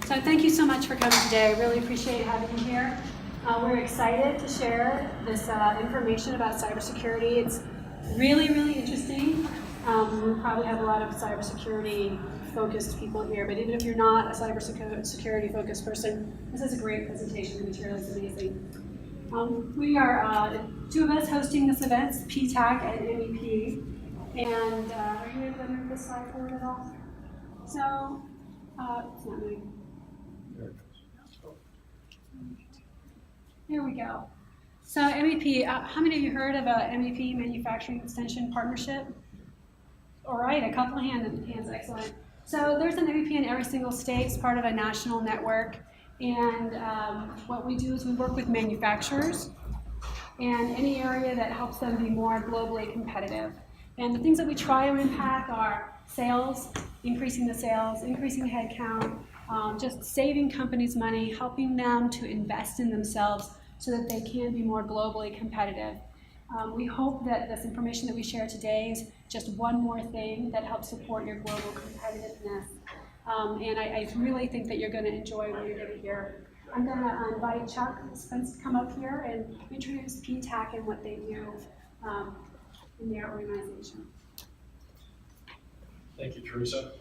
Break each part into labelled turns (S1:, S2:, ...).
S1: So thank you so much for coming today. I really appreciate having you here. We're excited to share this information about cybersecurity. It's really, really interesting. We probably have a lot of cybersecurity focused people here, but even if you're not a cybersecurity focused person, this is a great presentation. The material is amazing. We are two of us hosting this event, PTAC and MEP. And are you able to move this slide forward at all? So, it's not moving. Here we go. So MEP, how many of you heard of a MEP Manufacturing Extension Partnership? All right, a couple of hands, excellent. So there's an MEP in every single state. It's part of a national network. And what we do is we work with manufacturers and any area that helps them be more globally competitive. And the things that we try to impact are sales, increasing the headcount, just saving companies money, helping them to invest in themselves so that they can be more globally competitive. We hope that this information that we share today is just one more thing that helps support your global competitiveness. And I really think that you're going to enjoy what you're going to hear. I'm going to invite Chuck Spence to come up here and introduce PTAC and what they do in their organization.
S2: Thank you, Teresa.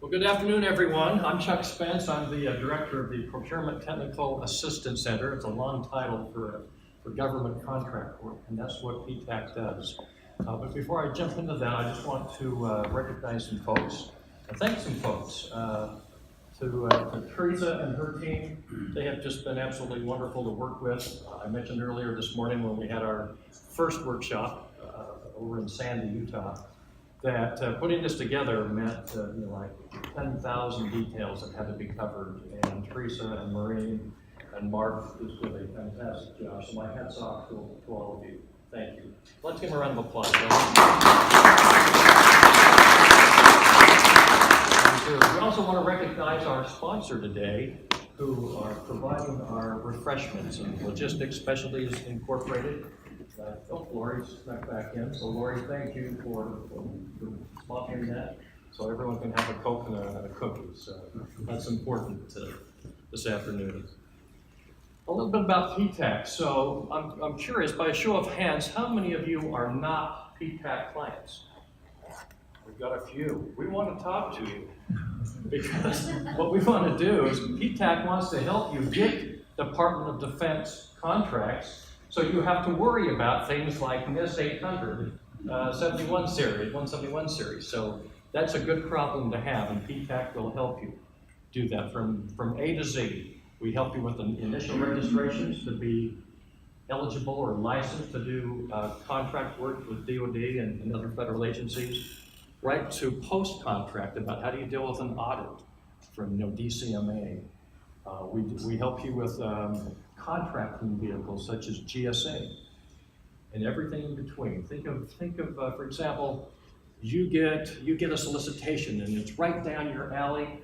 S2: Well, good afternoon, everyone. I'm Chuck Spence. I'm the director of the Procurement Technical Assistance Center. It's a long title for government contract work, and that's what PTAC does. But before I jump into that, I just want to recognize some folks and thank some folks. To Teresa and her team, they have just been absolutely wonderful to work with. I mentioned earlier this morning when we had our first workshop over in Sandy, Utah, that putting this together meant like 10,000 details that had to be covered. And Teresa and Maureen and Mark just did a fantastic job. So my hats off to all of you. Thank you. Let's give them a round of applause. We also want to recognize our sponsor today, who are providing our refreshments and Logistics Specialties Incorporated. Lori's snuck back in. So Lori, thank you for sponsoring that, so everyone can have a Coke and a cookie. So that's important this afternoon. A little bit about PTAC. So I'm curious, by a show of hands, how many of you are not PTAC clients? We've got a few. We want to talk to you because what we want to do is PTAC wants to help you get Department of Defense contracts, so you have to worry about things like NIST 800, 171 series. So that's a good problem to have, and PTAC will help you do that from A to Z. We help you with the initial registrations to be eligible or licensed to do contract work with DoD and other federal agencies, right to post-contract about how do you deal with an audit from DCMA. We help you with contracting vehicles such as GSA and everything in between. Think of for example, you get a solicitation and it's right down your alley,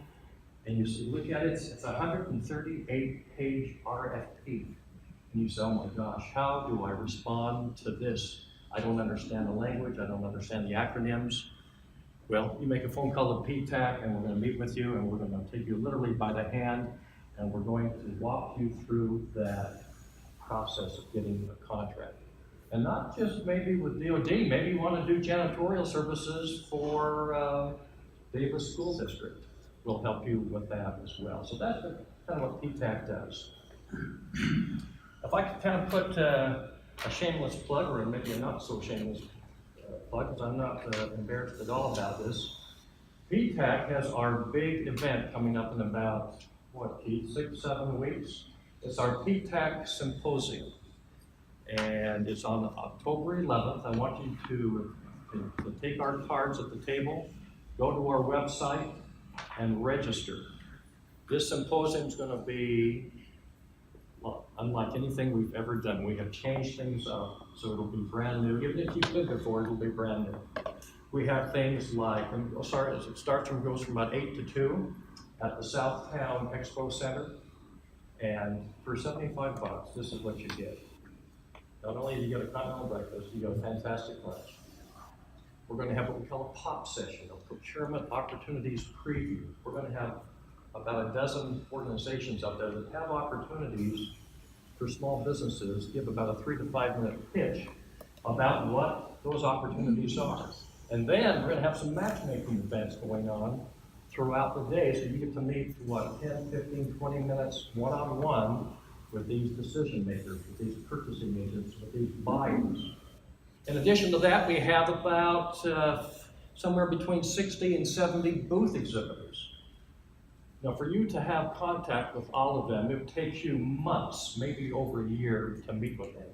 S2: and you look at it, it's a 138-page RFP, and you say, oh my gosh, how do I respond to this? I don't understand the language, I don't understand the acronyms. Well, you make a phone call to PTAC, and we're going to meet with you, and we're going to take you literally by the hand, and we're going to walk you through that process of getting a contract. And not just maybe with DoD, maybe you want to do janitorial services for Davis School District. We'll help you with that as well. So that's kind of what PTAC does. If I could kind of put a shameless plug, or maybe a not so shameless plug, because I'm not embarrassed at all about this. PTAC has our big event coming up in about, what, Keith, 6-7 weeks? It's our PTAC Symposium. And it's on October 11th. I want you to take our cards at the table, go to our website, and register. This symposium is going to be unlike anything we've ever done. We have changed things up, so it'll be brand new. Even if you've been before, it'll be brand new. We have things like, it goes from about 8 to 2 at the Southtown Expo Center. And for $75, this is what you get. Not only do you get a continental breakfast, you get a fantastic lunch. We're going to have what we call a POP session, a Procurement Opportunities Preview. We're going to have about a dozen organizations out there that have opportunities for small businesses, give about a 3 to 5 minute pitch about what those opportunities are. And then we're gonna have some matchmaking events going on throughout the day, so you get to meet, 10, 15, 20 minutes one-on-one with these decision makers, with these purchasing agents, with these buyers. In addition to that, we have about somewhere between 60 and 70 booth exhibitors. Now, for you to have contact with all of them, it takes you months, maybe over a year, to meet with them.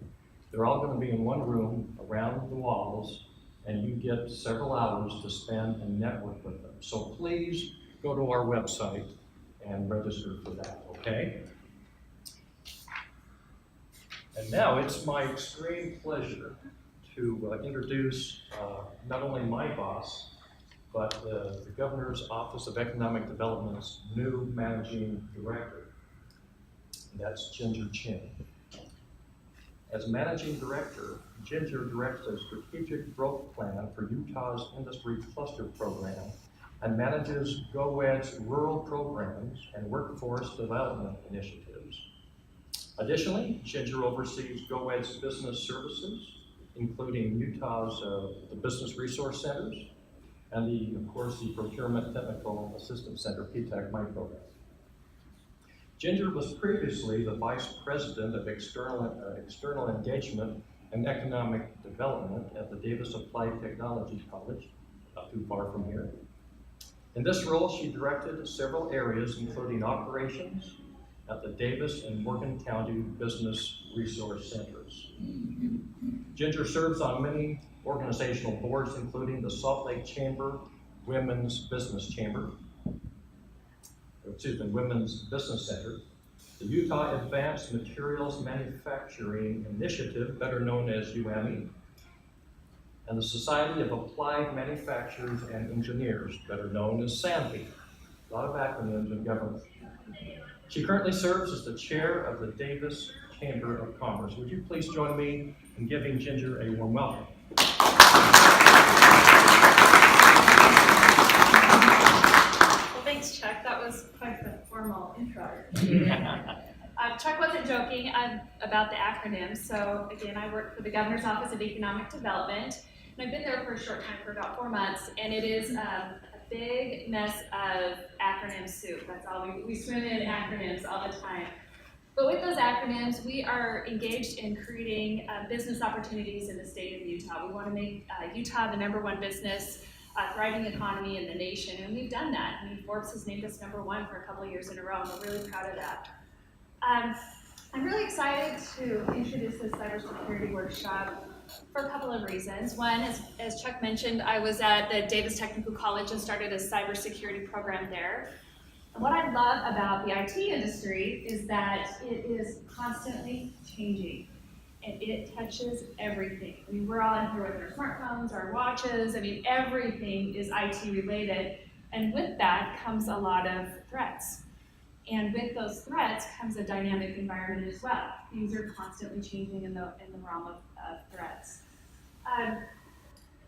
S2: They're all going to be in one room around the walls, and you get several hours to spend and network with them. So please go to our website and register for that, okay? And now it's my extreme pleasure to introduce not only my boss, but the Governor's Office of Economic Development's new Managing Director. And that's Ginger Chin. As Managing Director, Ginger directs a strategic growth plan for Utah's Industry Cluster Program and manages GoEd's rural programs and workforce development initiatives. Additionally, Ginger oversees GoEd's business services, including Utah's the Business Resource Centers, and of course, the Procurement Technical Assistance Center, PTAC, my program. Ginger was previously the Vice President of External Engagement and Economic Development at the Davis Applied Technology College, not too far from here. In this role, she directed several areas, including operations at the Davis and Morgan County Business Resource Centers. Ginger serves on many organizational boards, including the Salt Lake Chamber Women's Business Center, the Utah Advanced Materials Manufacturing Initiative, better known as UAMI, and the Society of Applied Manufacturers and Engineers, better known as SMBS. A lot of acronyms in government. She currently serves as the chair of the Davis Chamber of Commerce. Would you please join me in giving Ginger a warm welcome?
S3: Well, thanks, Chuck. That was quite the formal intro. Chuck wasn't joking about the acronyms. So again, I work for the Governor's Office of Economic Development, and I've been there for a short time, for about 4 months, and it is a big mess of acronym soup. That's all we swim in acronyms all the time. But with those acronyms, we are engaged in creating business opportunities in the state of Utah. We want to make Utah the #1 business, thriving economy in the nation, and we've done that. I mean, Forbes has named us #1 for a couple of years in a row, and we're really proud of that. I'm really excited to introduce this cybersecurity workshop for a couple of reasons. One is, as Chuck mentioned, I was at the Davis Technical College and started a cybersecurity program there. And what I love about the IT industry is that it is constantly changing, and it touches everything. I mean, we're all in here with our smartphones, our watches. I mean, everything is IT related, and with that comes a lot of threats. And with those threats comes a dynamic environment as well. Things are constantly changing in the realm of threats.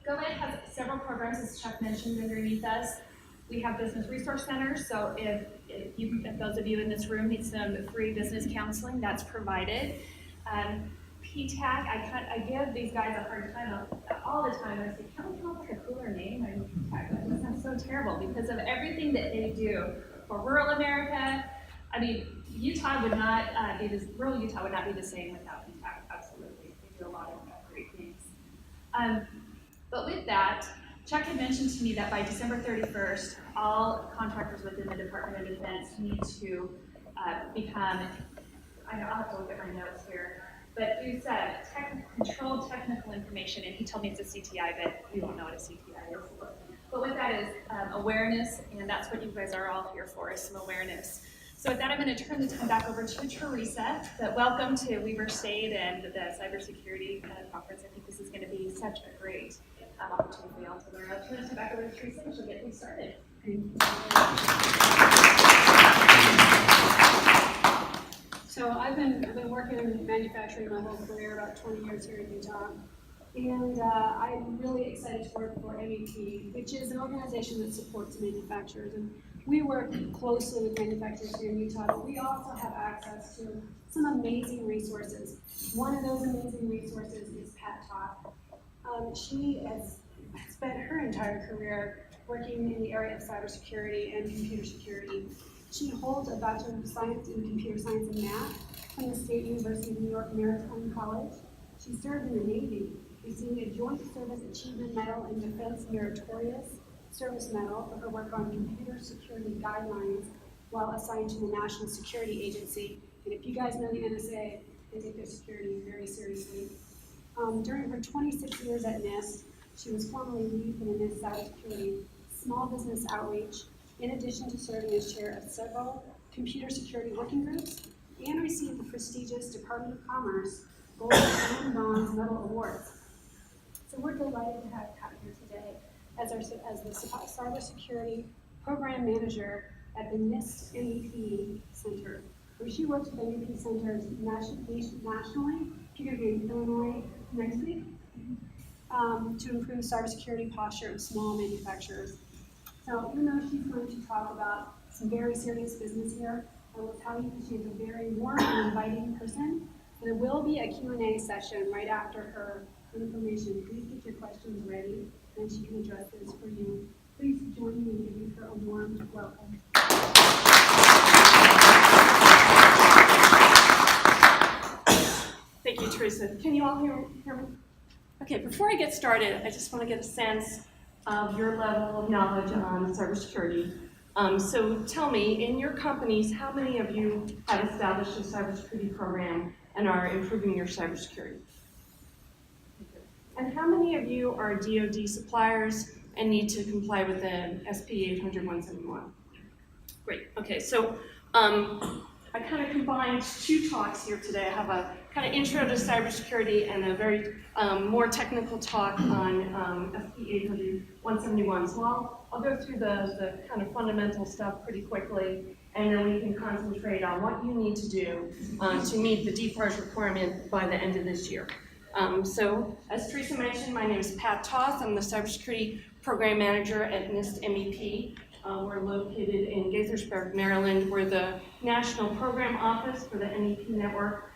S3: GoEd has several programs, as Chuck mentioned, underneath us. We have business resource centers, so if those of you in this room need some free business counseling, that's provided. PTAC, I give these guys a hard time all the time. I say, can we come up with a cooler name? I mean, PTAC, that sounds so terrible because of everything that they do for rural America. I mean, Utah would not rural Utah would not be the same without PTAC, absolutely. They do a lot of great things. But with that, Chuck had mentioned to me that by December 31st, all contractors within the Department of Defense need to become, I'll have to look at my notes here, but you said controlled technical information, and he told me it's a CTI, but we won't know what a CTI is. But what that is, awareness, and that's what you guys are all here for, is some awareness. So with that, I'm going to turn the time back over to Teresa. But welcome to Weber State and the Cybersecurity Conference. I think this is going to be such a great opportunity for y'all to learn. I'll turn the time back over to Teresa, and she'll get things started.
S1: So I've been working in manufacturing my whole career, about 20 years here in Utah. And I'm really excited to work for MEP, which is an organization that supports manufacturers. And we work closely with manufacturers here in Utah, but we also have access to some amazing resources. One of those amazing resources is Pat Toth. She has spent her entire career working in the area of cybersecurity and computer security. She holds a Bachelor of Science in Computer Science and Math from the State University of New York Maritime College. She served in the Navy, receiving a Joint Service Achievement Medal and Defense Meritorious Service Medal for her work on computer security guidelines while assigned to the National Security Agency. And if you guys know the NSA, they take their security very seriously. During her 26 years at NIST, she was formerly lead for the NIST Cybersecurity Small Business Outreach, in addition to serving as chair of several computer security working groups, and received the prestigious Department of Commerce Gold and Bronze Medal Awards. So we're delighted to have Pat here today as the Cybersecurity Program Manager at the NIST MEP Center, where she works with MEP centers nationally, particularly in Illinois next week, to improve cybersecurity posture of small manufacturers. So even though she's going to talk about some very serious business here, I will tell you that she's a very warm and inviting person. There will be a Q&A session right after her information. Please get your questions ready, and she can address this for you. Please join me in giving her a warm welcome.
S4: Thank you, Teresa. Can you all hear me? Okay, before I get started, I just want to get a sense of your level of knowledge on cybersecurity. So tell me, in your companies, how many of you have established a cybersecurity program and are improving your cybersecurity? And how many of you are DoD suppliers and need to comply with the SP 800-171? Great, okay, so I kind of combined two talks here today. I have a kind of intro to cybersecurity and a very more technical talk on SP 800-171. So I'll go through the kind of fundamental stuff pretty quickly, and then we can concentrate on what you need to do to meet the DFARS requirement by the end of this year. So as Teresa mentioned, my name is Pat Toth. I'm the Cybersecurity Program Manager at NIST MEP. We're located in Gaithersburg, Maryland. We're the National Program Office for the MEP network.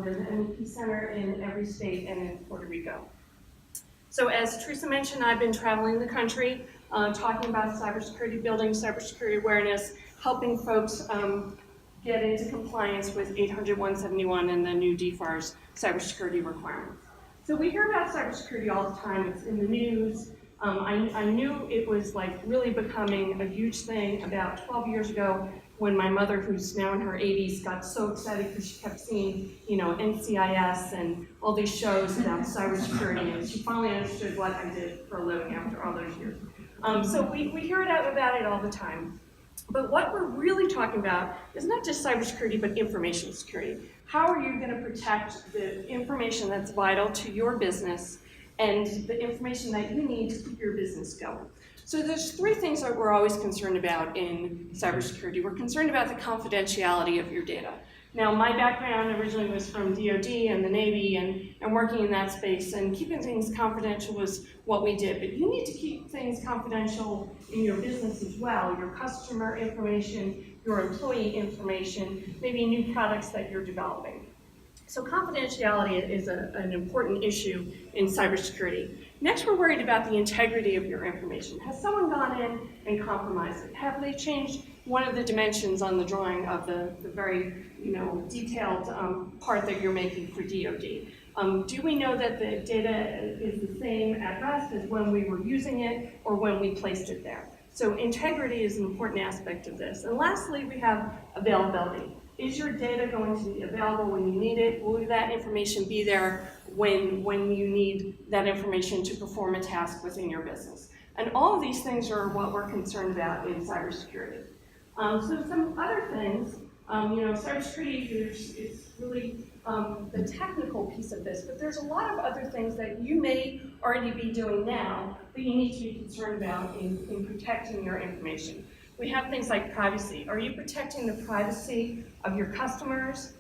S4: There's an MEP center in every state and in Puerto Rico. So as Teresa mentioned, I've been traveling the country talking about cybersecurity, building cybersecurity awareness, helping folks get into compliance with 800-171 and the new DFARS cybersecurity requirements. So we hear about cybersecurity all the time. It's in the news. I knew it was like really becoming a huge thing about 12 years ago when my mother, who's now in her 80s, got so excited because she kept seeing, NCIS and all these shows about cybersecurity, and she finally understood what I did for a living after all those years. So we hear about it all the time. But what we're really talking about is not just cybersecurity, but information security. How are you going to protect the information that's vital to your business and the information that you need to keep your business going? So there's three things that we're always concerned about in cybersecurity. We're concerned about the confidentiality of your data. Now, my background originally was from DoD and the Navy and working in that space, and keeping things confidential was what we did. But you need to keep things confidential in your business as well, your customer information, your employee information, maybe new products that you're developing. So confidentiality is an important issue in cybersecurity. Next, we're worried about the integrity of your information. Has someone gone in and compromised it? Have they changed one of the dimensions on the drawing of the very detailed part that you're making for DoD? Do we know that the data is the same at rest as when we were using it or when we placed it there? So integrity is an important aspect of this. And lastly, we have availability. Is your data going to be available when you need it? Will that information be there when you need that information to perform a task within your business? And all of these things are what we're concerned about in cybersecurity. So some other things, cybersecurity is really the technical piece of this, but there's a lot of other things that you may already be doing now that you need to be concerned about in protecting your information. We have things like privacy. Are you protecting the privacy of your customers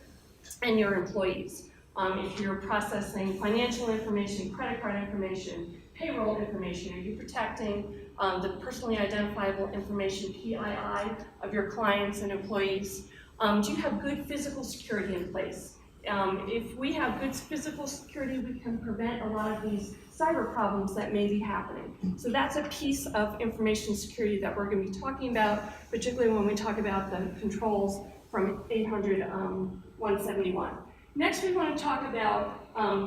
S4: and your employees? If you're processing financial information, credit card information, payroll information, are you protecting the personally identifiable information, PII, of your clients and employees? Do you have good physical security in place? If we have good physical security, we can prevent a lot of these cyber problems that may be happening. So that's a piece of information security that we're going to be talking about, particularly when we talk about the controls from 800-171. Next, we want to talk about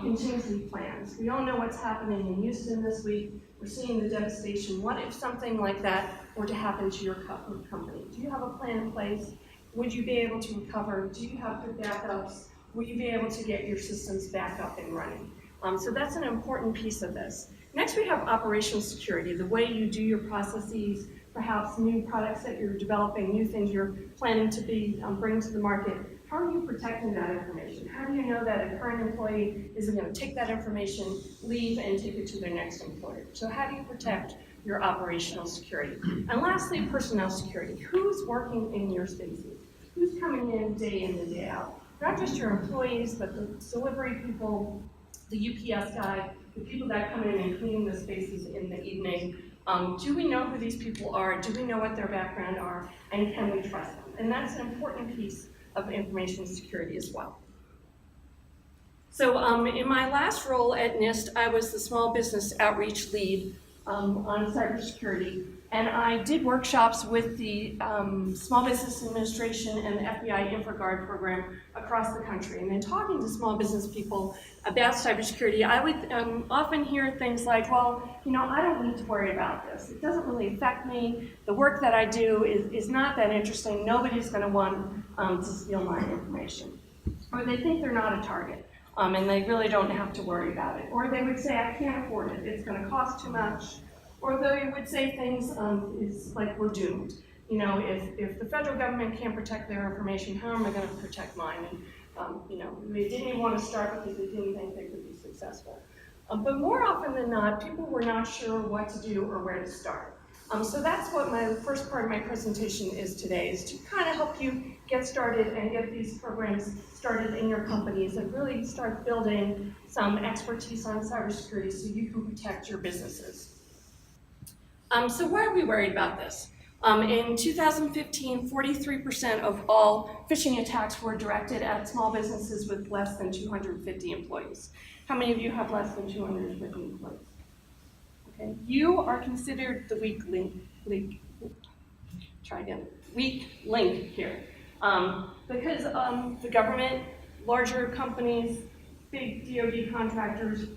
S4: contingency plans. We all know what's happening in Houston this week. We're seeing the devastation. What if something like that were to happen to your company? Do you have a plan in place? Would you be able to recover? Do you have good backups? Will you be able to get your systems back up and running? So that's an important piece of this. Next, we have operational security, the way you do your processes, perhaps new products that you're developing, new things you're planning to bring to the market. How are you protecting that information? How do you know that a current employee isn't going to take that information, leave, and take it to their next employer? So how do you protect your operational security? And lastly, personnel security. Who's working in your spaces? Who's coming in and day out? Not just your employees, but the delivery people, the UPS guy, the people that come in and clean the spaces in the evening. Do we know who these people are? Do we know what their background are? And can we trust them? And that's an important piece of information security as well. So in my last role at NIST, I was the small business outreach lead on cybersecurity. And I did workshops with the Small Business Administration and the FBI InfraGuard program across the country. And in talking to small business people about cybersecurity, I would often hear things like, well, you know, I don't need to worry about this. It doesn't really affect me. The work that I do is not that interesting. Nobody's going to want to steal my information. Or they think they're not a target, and they really don't have to worry about it. Or they would say, I can't afford it. It's going to cost too much. Or they would say things is like, we're doomed. You know, if the federal government can't protect their information, how am I going to protect mine? And, you know, they didn't even want to start because they didn't think they could be successful. But more often than not, people were not sure what to do or where to start. So that's what my first part of my presentation is today, is to kind of help you get started and get these programs started in your companies and really start building some expertise on cybersecurity so you can protect your businesses. So why are we worried about this? In 2015, 43% of all phishing attacks were directed at small businesses with less than 250 employees. How many of you have less than 250 employees? Okay, you are considered the weak link here. Because the government, larger companies, big DoD contractors,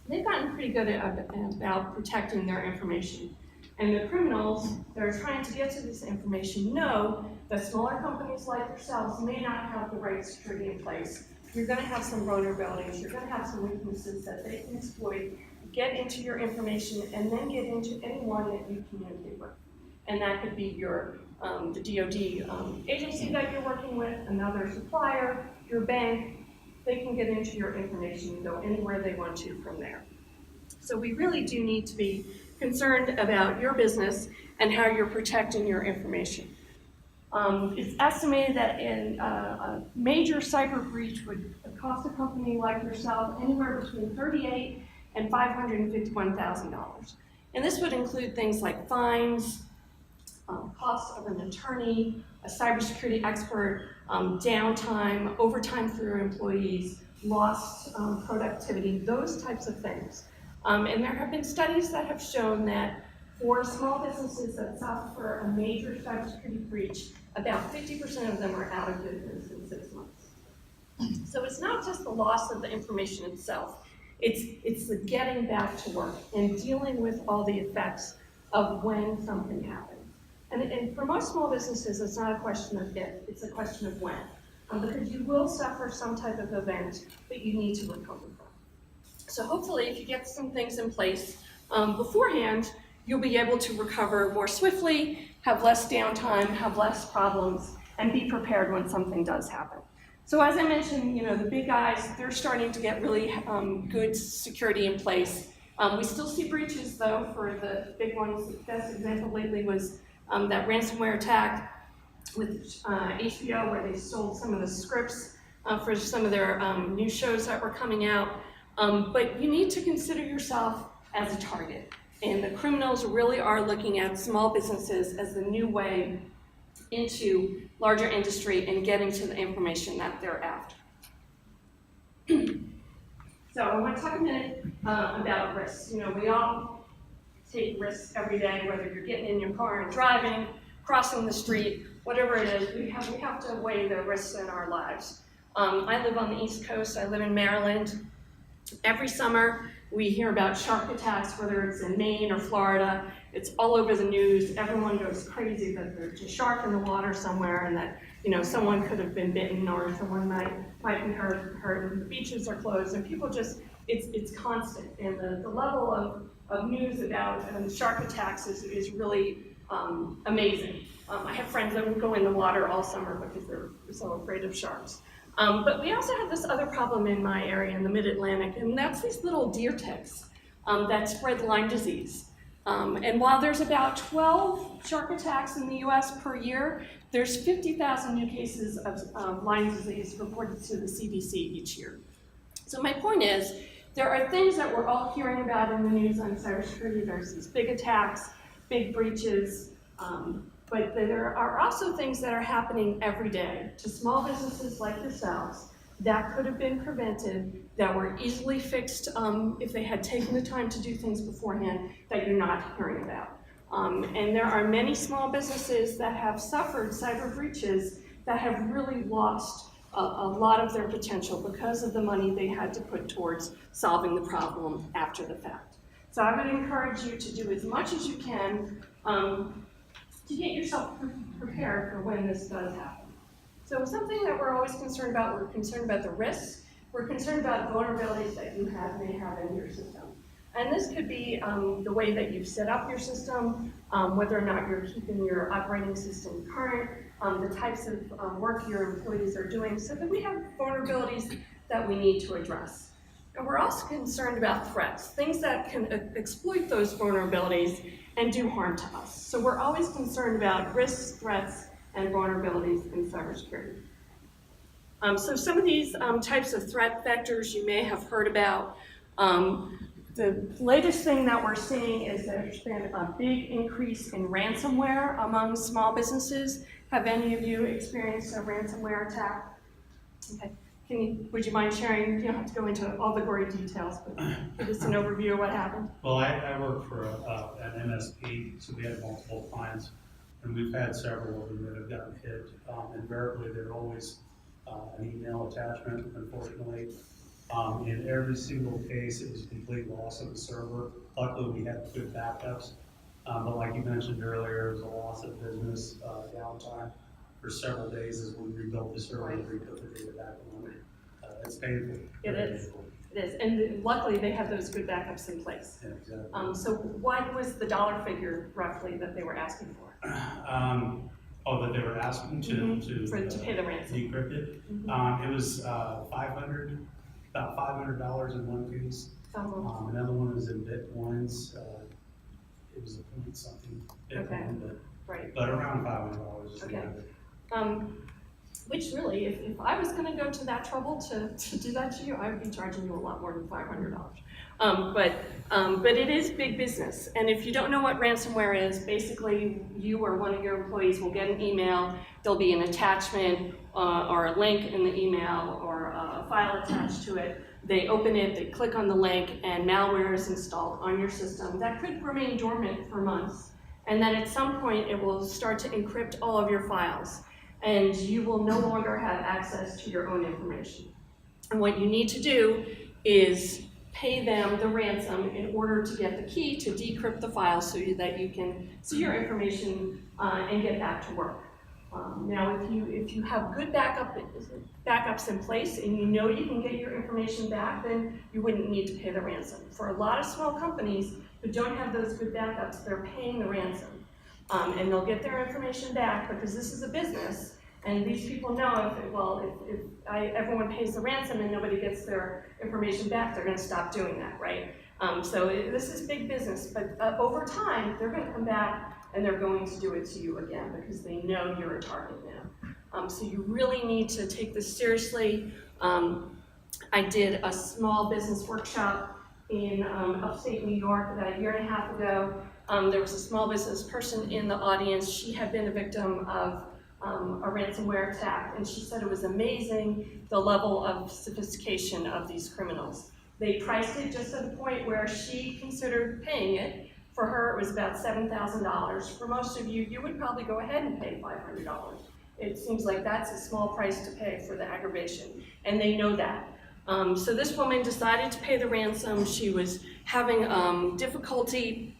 S4: they've gotten pretty good about protecting their information. And the criminals that are trying to get to this information know that smaller companies like yourselves may not have the right security in place. You're going to have some vulnerabilities, you're going to have some weaknesses that they can exploit, get into your information, and then get into anyone that you communicate with. And that could be your the DoD agency that you're working with, another supplier, your bank. They can get into your information and go anywhere they want to from there. So we really do need to be concerned about your business and how you're protecting your information. It's estimated that a major cyber breach would cost a company like yourself anywhere between $38,000 and $551,000. And this would include things like fines, costs of an attorney, a cybersecurity expert, downtime, overtime for your employees, lost productivity, those types of things. And there have been studies that have shown that for small businesses that suffer a major cybersecurity breach, about 50% of them are out of business in 6 months. So it's not just the loss of the information itself, it's the getting back to work and dealing with all the effects of when something happens. And for most small businesses, it's not a question of if, it's a question of when. Because you will suffer some type of event that you need to recover from. So hopefully, if you get some things in place beforehand, you'll be able to recover more swiftly, have less downtime, have less problems, and be prepared when something does happen. So as I mentioned, you know, the big guys, they're starting to get really good security in place. We still see breaches, though, for the big ones. The best example lately was that ransomware attack with HBO, where they stole some of the scripts for some of their new shows that were coming out. But you need to consider yourself as a target. And the criminals really are looking at small businesses as the new way into larger industry and getting to the information that they're after. So I want to talk a minute about risks. You know, we all take risks every day, whether you're getting in your car and driving, crossing the street, whatever it is, we have to weigh the risks in our lives. I live on the East Coast, I live in Maryland. Every summer, we hear about shark attacks, whether it's in Maine or Florida. It's all over the news. Everyone goes crazy that there's a shark in the water somewhere and that, you know, someone could have been bitten or someone might be hurt, and the beaches are closed, and people just, it's constant. And the level of news about shark attacks is really amazing. I have friends that would go in the water all summer because they're so afraid of sharks. But we also have this other problem in my area in the Mid-Atlantic, and that's these little deer ticks that spread Lyme disease. And while there's about 12 shark attacks in the US per year, there's 50,000 new cases of Lyme disease reported to the CDC each year. So my point is, there are things that we're all hearing about in the news on cybersecurity. There's these big attacks, big breaches, but there are also things that are happening every day to small businesses like yourselves that could have been prevented, that were easily fixed if they had taken the time to do things beforehand that you're not hearing about. And there are many small businesses that have suffered cyber breaches that have really lost a lot of their potential because of the money they had to put towards solving the problem after the fact. So I would encourage you to do as much as you can to get yourself prepared for when this does happen. So something that we're always concerned about, we're concerned about the risks, we're concerned about vulnerabilities that you may have in your system. And this could be the way that you've set up your system, whether or not you're keeping your operating system current, the types of work your employees are doing, so that we have vulnerabilities that we need to address. And we're also concerned about threats, things that can exploit those vulnerabilities and do harm to us. So we're always concerned about risks, threats, and vulnerabilities in cybersecurity. So some of these types of threat vectors you may have heard about. The latest thing that we're seeing is that there's been a big increase in ransomware among small businesses. Have any of you experienced a ransomware attack? Okay. Would you mind sharing? You don't have to go into all the gory details, but give us an overview of what happened.
S5: Well, I work for an MSP, so we have multiple clients, and we've had several of them that have gotten hit. Invariably, they're always an email attachment, unfortunately. In every single case, it was a complete loss of the server. Luckily, we had good backups, but like you mentioned earlier, it was a loss of business, downtime for several days as we rebuilt the server and re-put the data back on. It's painful.
S4: It is. It is, and luckily they have those good backups in place.
S5: Yeah, exactly.
S4: So what was the dollar figure roughly that they were asking for?
S5: That they were asking to
S4: pay the ransom.
S5: Decrypt it. It was about $500 in one case. Another one was in Bitcoins. It was a point something Bitcoin,
S4: right.
S5: But around $500 is
S4: okay.
S5: the end.
S4: Which really, if I was going to go to that trouble to do that to you, I would be charging you a lot more than $500. But it is big business. And if you don't know what ransomware is, basically you or one of your employees will get an email. There'll be an attachment or a link in the email or a file attached to it. They open it, they click on the link, and malware is installed on your system. That could remain dormant for months. And then at some point, it will start to encrypt all of your files. And you will no longer have access to your own information. And what you need to do is pay them the ransom in order to get the key to decrypt the file so that you can see your information and get back to work. Now, if you have good backups in place and you know you can get your information back, then you wouldn't need to pay the ransom. For a lot of small companies who don't have those good backups, they're paying the ransom. And they'll get their information back because this is a business, and these people know if everyone pays the ransom and nobody gets their information back, they're going to stop doing that, right? This is big business, but over time, they're going to come back and they're going to do it to you again because they know you're a target So you really need to take this seriously. I did a small business workshop in upstate New York about a year and a half ago. There was a small business person in the audience. She had been a victim of a ransomware attack, and she said it was amazing the level of sophistication of these criminals. They priced it just at the point where she considered paying it. For her, it was about $7,000. For most of you, you would probably go ahead and pay $500. It seems like that's a small price to pay for the aggravation, and they know that. So this woman decided to pay the ransom. She was having difficulty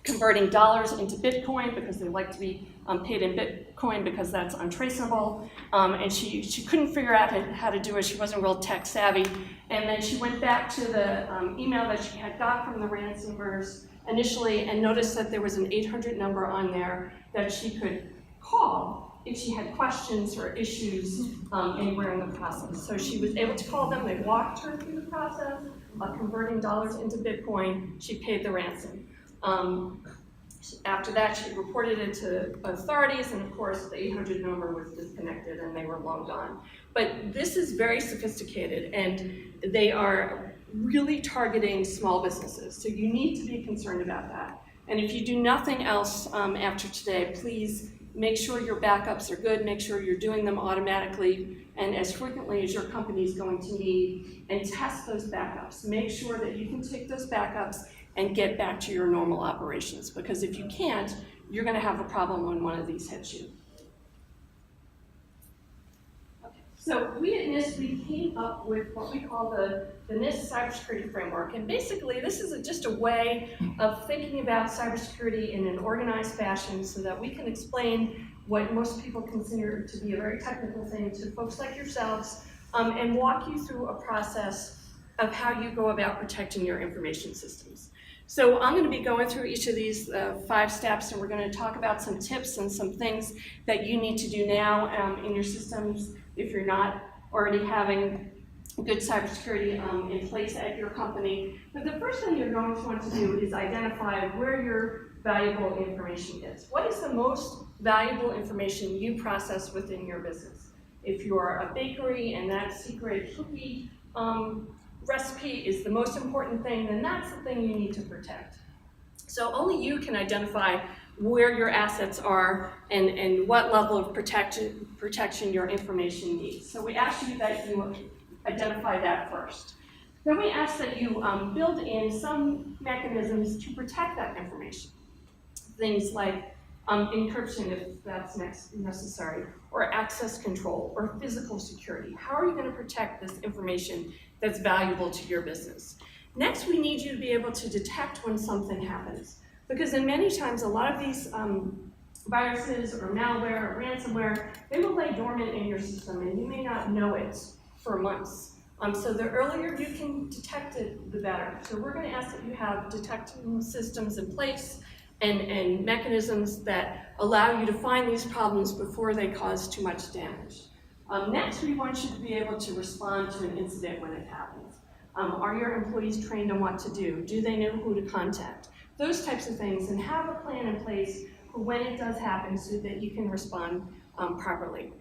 S4: converting dollars into Bitcoin because they like to be paid in Bitcoin because that's untraceable. And she couldn't figure out how to do it. She wasn't real tech savvy. And then she went back to the email that she had got from the ransomers initially and noticed that there was an 800 number on there that she could call if she had questions or issues anywhere in the process. So she was able to call them. They walked her through the process of converting dollars into Bitcoin. She paid the ransom. After that, she reported it to authorities, and of course, the 800 number was disconnected and they were long gone. But this is very sophisticated, and they are really targeting small businesses. So you need to be concerned about that. And if you do nothing else after today, please make sure your backups are good, make sure you're doing them automatically and as frequently as your company is going to need, and test those backups. Make sure that you can take those backups and get back to your normal operations, because if you can't, you're going to have a problem when one of these hits you. Okay. So we at NIST, we came up with what we call the NIST cybersecurity framework, and basically this is just a way of thinking about cybersecurity in an organized fashion so that we can explain what most people consider to be a very technical thing to folks like yourselves, and walk you through a process of how you go about protecting your information systems. So I'm going to be going through each of these 5 steps, and we're going to talk about some tips and some things that you need to do now in your systems if you're not already having good cybersecurity in place at your company. But the first thing you're going to want to do is identify where your valuable information is. What is the most valuable information you process within your business? If you're a bakery and that secret cookie recipe is the most important thing, then that's the thing you need to protect. So only you can identify where your assets are and what level of protection your information needs. So we ask you that you identify that first. Then we ask that you build in some mechanisms to protect that information. Things like encryption if that's necessary, or access control, or physical security. How are you going to protect this information that's valuable to your business? Next, we need you to be able to detect when something happens. Because in many times, a lot of these viruses or malware or ransomware, they will lay dormant in your system and you may not know it for months. So the earlier you can detect it, the better. So we're going to ask that you have detection systems in place and mechanisms that allow you to find these problems before they cause too much damage. Next, we want you to be able to respond to an incident when it happens. Are your employees trained on what to do? Do they know who to contact? Those types of things, and have a plan in place for when it does happen so that you can respond properly.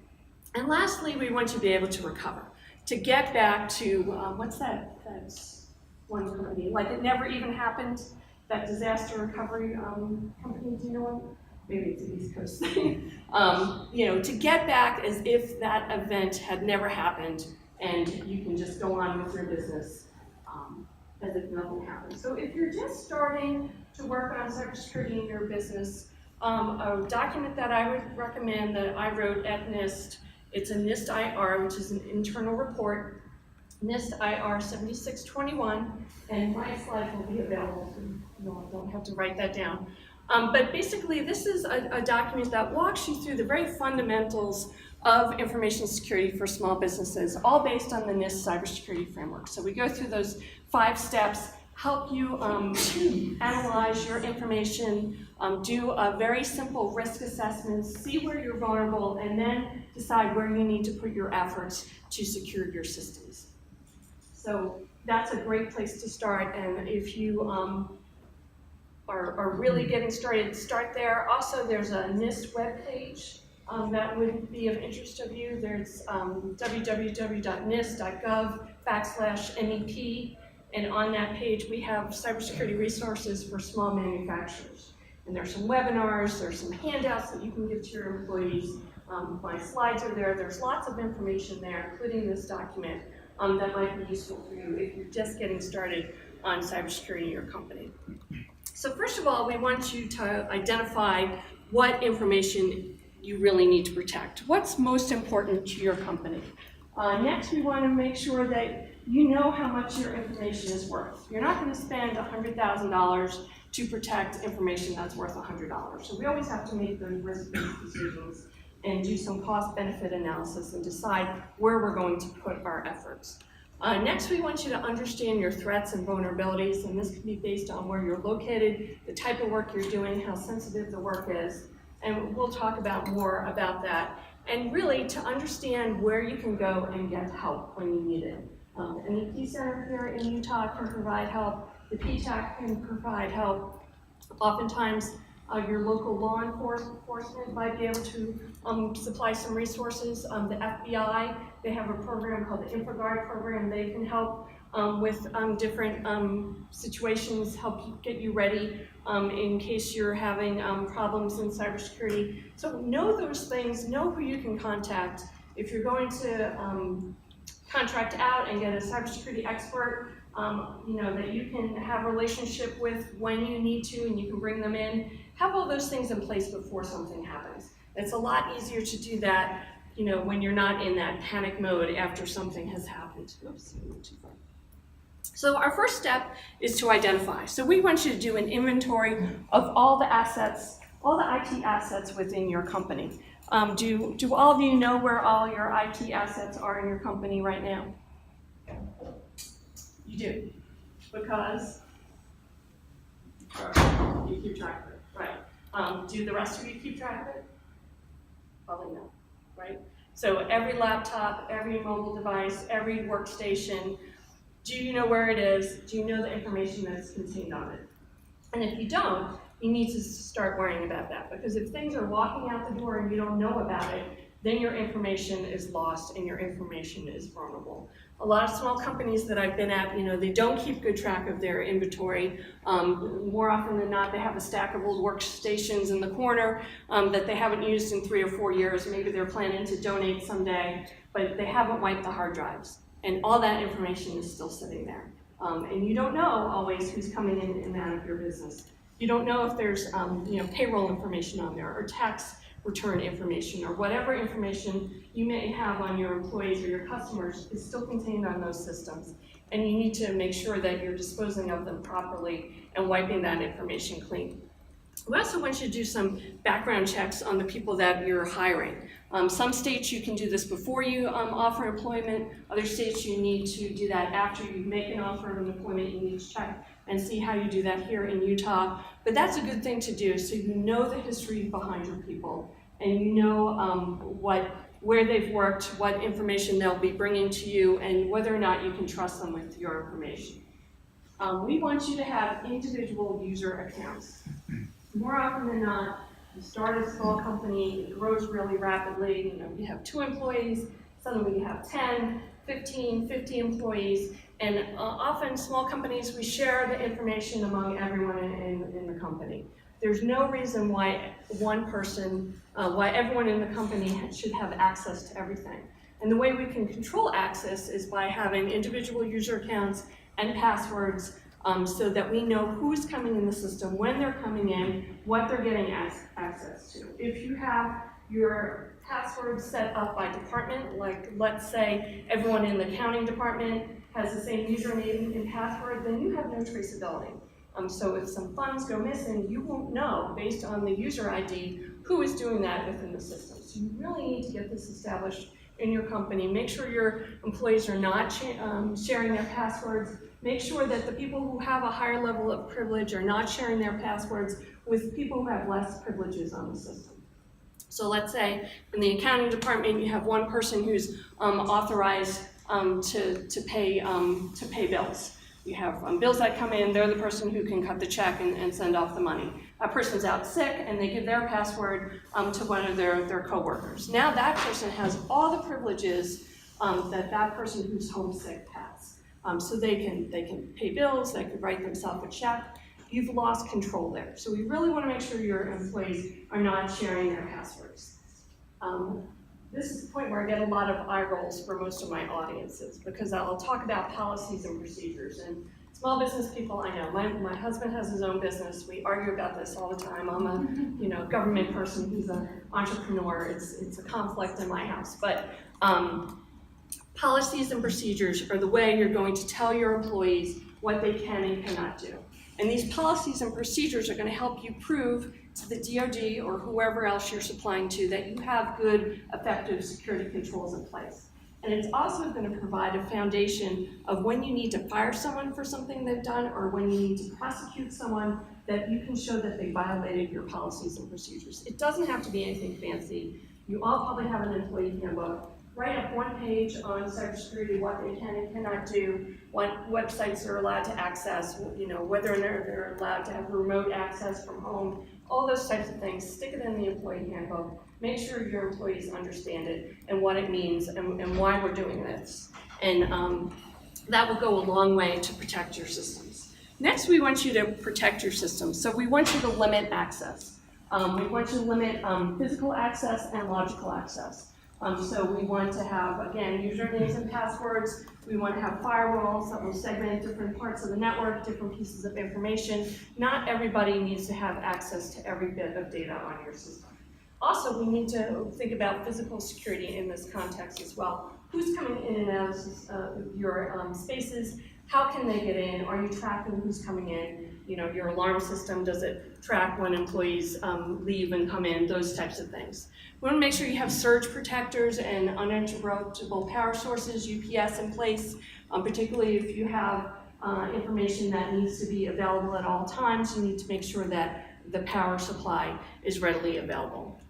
S4: And lastly, we want you to be able to recover, to get back to, what's that? That's one company, like it never even happened, that disaster recovery company, do you know what? Maybe it's an East Coast thing. To get back as if that event had never happened and you can just go on with your business as if nothing happened. So if you're just starting to work on cybersecurity in your business, a document that I would recommend that I wrote at NIST, it's a NIST IR, which is an internal report, NIST IR 7621, and my slides will be available, so you don't have to write that down. But basically, this is a document that walks you through the very fundamentals of information security for small businesses, all based on the NIST cybersecurity framework. So we go through those 5 steps, help you analyze your information, do a very simple risk assessment, see where you're vulnerable, and then decide where you need to put your efforts to secure your systems. So that's a great place to start, and if you are really getting started, start there. Also, there's a NIST webpage that would be of interest of you. There's www.nist.gov/MEP, and on that page we have cybersecurity resources for small manufacturers. And there's some webinars, there's some handouts that you can give to your employees. My slides are there. There's lots of information there, including this document, that might be useful for you if you're just getting started on cybersecurity in your company. So first of all, we want you to identify what information you really need to protect. What's most important to your company? Next, we want to make sure that you know how much your information is worth. You're not going to spend $100,000 to protect information that's worth $100. So we always have to make those risk-based decisions and do some cost-benefit analysis and decide where we're going to put our efforts. Next, we want you to understand your threats and vulnerabilities, and this can be based on where you're located, the type of work you're doing, how sensitive the work is, and we'll talk about more about that. And really, to understand where you can go and get help when you need it. MEP Center here in Utah can provide help. The PTAC can provide help. Oftentimes, your local law enforcement might be able to supply some resources. The FBI, they have a program called the impaired program. They can help with different situations, help you get you ready in case you're having problems in cybersecurity. So know those things, know who you can contact. If you're going to contract out and get a cybersecurity expert, that you can have a relationship with when you need to and you can bring them in. Have all those things in place before something happens. It's a lot easier to do that, when you're not in that panic mode after something has happened. Oops, I went too far. So our first step is to identify. So we want you to do an inventory of all the assets, all the IT assets within your company. Do all of you know where all your IT assets are in your company right now? You do, because you keep track of it, right? Do the rest of you keep track of it? Probably no, right? So every laptop, every mobile device, every workstation, do you know where it is? Do you know the information that's contained on it? And if you don't, you need to start worrying about that, because if things are walking out the door and you don't know about it, then your information is lost and your information is vulnerable. A lot of small companies that I've been at, they don't keep good track of their inventory. More often than not, they have a stack of old workstations in the corner that they haven't used in 3 or 4 years. Maybe they're planning to donate someday, but they haven't wiped the hard drives. And all that information is still sitting there. And you don't know always who's coming in and out of your business. You don't know if there's payroll information on there or tax return information or whatever information you may have on your employees or your customers is still contained on those systems. And you need to make sure that you're disposing of them properly and wiping that information clean. We also want you to do some background checks on the people that you're hiring. Some states you can do this before you offer employment. Other states you need to do that after you make an offer of employment. You need to check and see how you do that here in Utah. But that's a good thing to do, so you know the history behind your people and you know where they've worked, what information they'll be bringing to you, and whether or not you can trust them with your information. We want you to have individual user accounts. More often than not, you start a small company, it grows really rapidly, you have 2 employees, suddenly you have 10, 15, 50 employees, and often small companies, we share the information among everyone in the company. There's no reason why why everyone in the company should have access to everything. And the way we can control access is by having individual user accounts and passwords so that we know who's coming in the system, when they're coming in, what they're getting access to. If you have your passwords set up by department, like let's say everyone in the accounting department has the same username and password, then you have no traceability. So if some funds go missing, you won't know, based on the user ID, who is doing that within the system. So you really need to get this established in your company. Make sure your employees are not sharing their passwords. Make sure that the people who have a higher level of privilege are not sharing their passwords with people who have less privileges on the system. So let's say in the accounting department, you have one person who's authorized to pay bills. You have bills that come in, they're the person who can cut the check and send off the money. a person's out sick and they give their password to one of their coworkers. Now that person has all the privileges that person who's homesick has. So they can pay bills, they can write themselves a check. You've lost control there. So we really want to make sure your employees are not sharing their passwords. This is the point where I get a lot of eye rolls for most of my audiences, because I'll talk about policies and procedures. And small business people, I know, my husband has his own business. We argue about this all the time. I'm a government person who's an entrepreneur. It's a conflict in my house. But policies and procedures are the way you're going to tell your employees what they can and cannot do. And these policies and procedures are going to help you prove to the DoD or whoever else you're supplying to that you have good, effective security controls in place. And it's also going to provide a foundation of when you need to fire someone for something they've done or when you need to prosecute someone, that you can show that they violated your policies and procedures. It doesn't have to be anything fancy. You all probably have an employee handbook. Write up one page on cybersecurity, what they can and cannot do, what websites they're allowed to access, whether they're allowed to have remote access from home, all those types of things. Stick it in the employee handbook. Make sure your employees understand it and what it means and why we're doing this. And that will go a long way to protect your systems. Next, we want you to protect your systems. So we want you to limit access. We want you to limit physical access and logical access. So we want to have, again, usernames and passwords. We want to have firewalls that will segment different parts of the network, different pieces of information. Not everybody needs to have access to every bit of data on your system. Also, we need to think about physical security in this context as well. Who's coming in and out of your spaces? How can they get in? Are you tracking who's coming in? Your alarm system, does it track when employees leave and come in? Those types of things. We want to make sure you have surge protectors and uninterruptible power sources, UPS, in place, particularly if you have information that needs to be available at all times. You need to make sure that the power supply is readily available.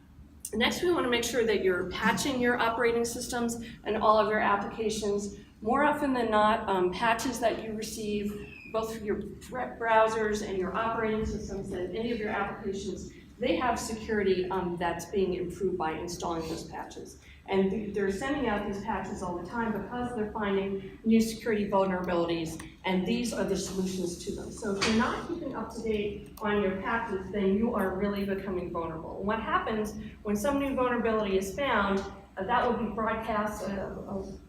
S4: Next, we want to make sure that you're patching your operating systems and all of your applications. More often than not, patches that you receive, both for your browsers and your operating systems and any of your applications, they have security that's being improved by installing those patches. And they're sending out these patches all the time because they're finding new security vulnerabilities, and these are the solutions to them. So if you're not keeping up to date on your patches, then you are really becoming vulnerable. And what happens when some new vulnerability is found, that will be broadcast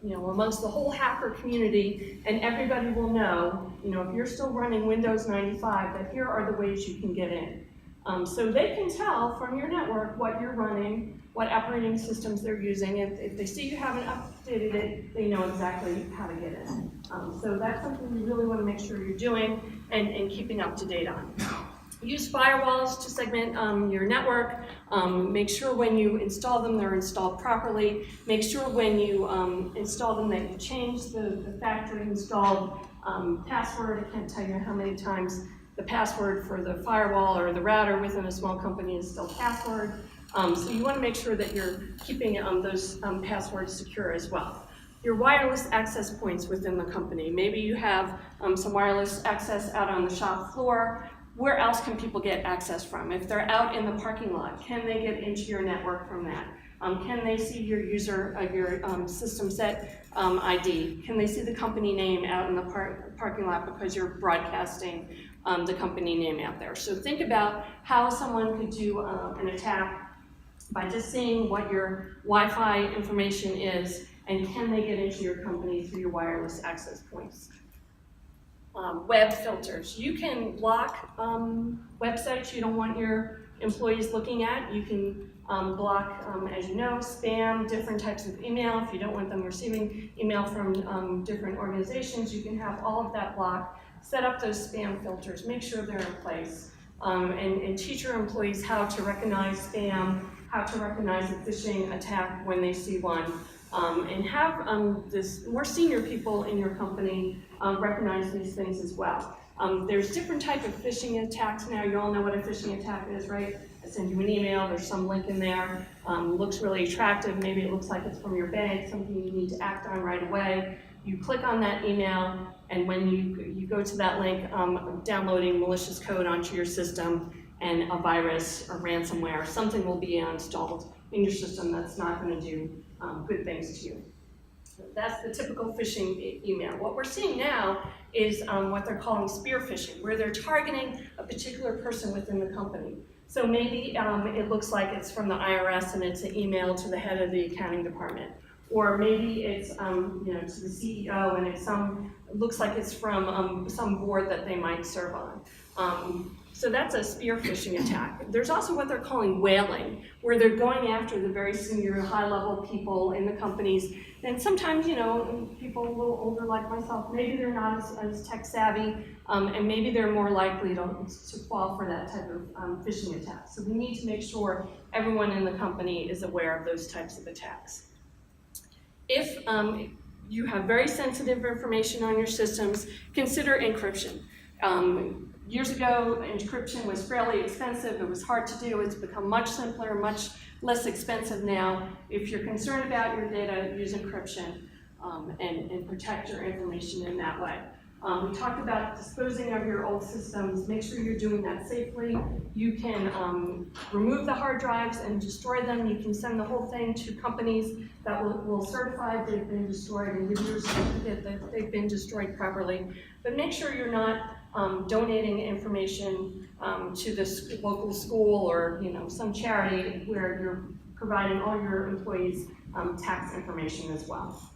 S4: amongst the whole hacker community, and everybody will know, if you're still running Windows 95, that here are the ways you can get in. So they can tell from your network what you're running, what operating systems they're using. And if they see you haven't updated it, they know exactly how to get in. So that's something you really want to make sure you're doing and keeping up to date on. Use firewalls to segment your network. Make sure when you install them, they're installed properly. Make sure when you install them that you change the factory installed password. I can't tell you how many times the password for the firewall or the router within a small company is still password. So you want to make sure that you're keeping those passwords secure as well. Your wireless access points within the company. Maybe you have some wireless access out on the shop floor. Where else can people get access from? If they're out in the parking lot, can they get into your network from that? Can they see your your system set ID? Can they see the company name out in the parking lot because you're broadcasting the company name out there? So think about how someone could do an attack by just seeing what your Wi-Fi information is, and can they get into your company through your wireless access points. Web filters. You can block websites you don't want your employees looking at. You can block, as you know, spam, different types of email. If you don't want them receiving email from different organizations, you can have all of that blocked. Set up those spam filters. Make sure they're in place. And teach your employees how to recognize spam, how to recognize a phishing attack when they see one. And have this more senior people in your company recognize these things as well. There's different types of phishing attacks now. You all know what a phishing attack is, right? I send you an email, there's some link in there, looks really attractive, maybe it looks like it's from your bank, something you need to act on right away. You click on that email, and when you go to that link, downloading malicious code onto your system, and a virus or ransomware, something will be installed in your system that's not going to do good things to you. That's the typical phishing email. What we're seeing now is what they're calling spear phishing, where they're targeting a particular person within the company. So maybe it looks like it's from the IRS and it's an email to the head of the accounting department. Or maybe it's to the CEO and it looks like it's from some board that they might serve on. So that's a spear phishing attack. There's also what they're calling whaling, where they're going after the very senior, high-level people in the companies. And sometimes, people a little older like myself, maybe they're not as tech savvy, and maybe they're more likely to fall for that type of phishing attack. So we need to make sure everyone in the company is aware of those types of attacks. If you have very sensitive information on your systems, consider encryption. Years ago, encryption was fairly expensive. It was hard to do. It's become much simpler, much less expensive now. If you're concerned about your data, use encryption and protect your information in that way. We talked about disposing of your old systems. Make sure you're doing that safely. You can remove the hard drives and destroy them. You can send the whole thing to companies that will certify they've been destroyed and give you a certificate that they've been destroyed properly. But make sure you're not donating information to this local school or some charity where you're providing all your employees tax information as well.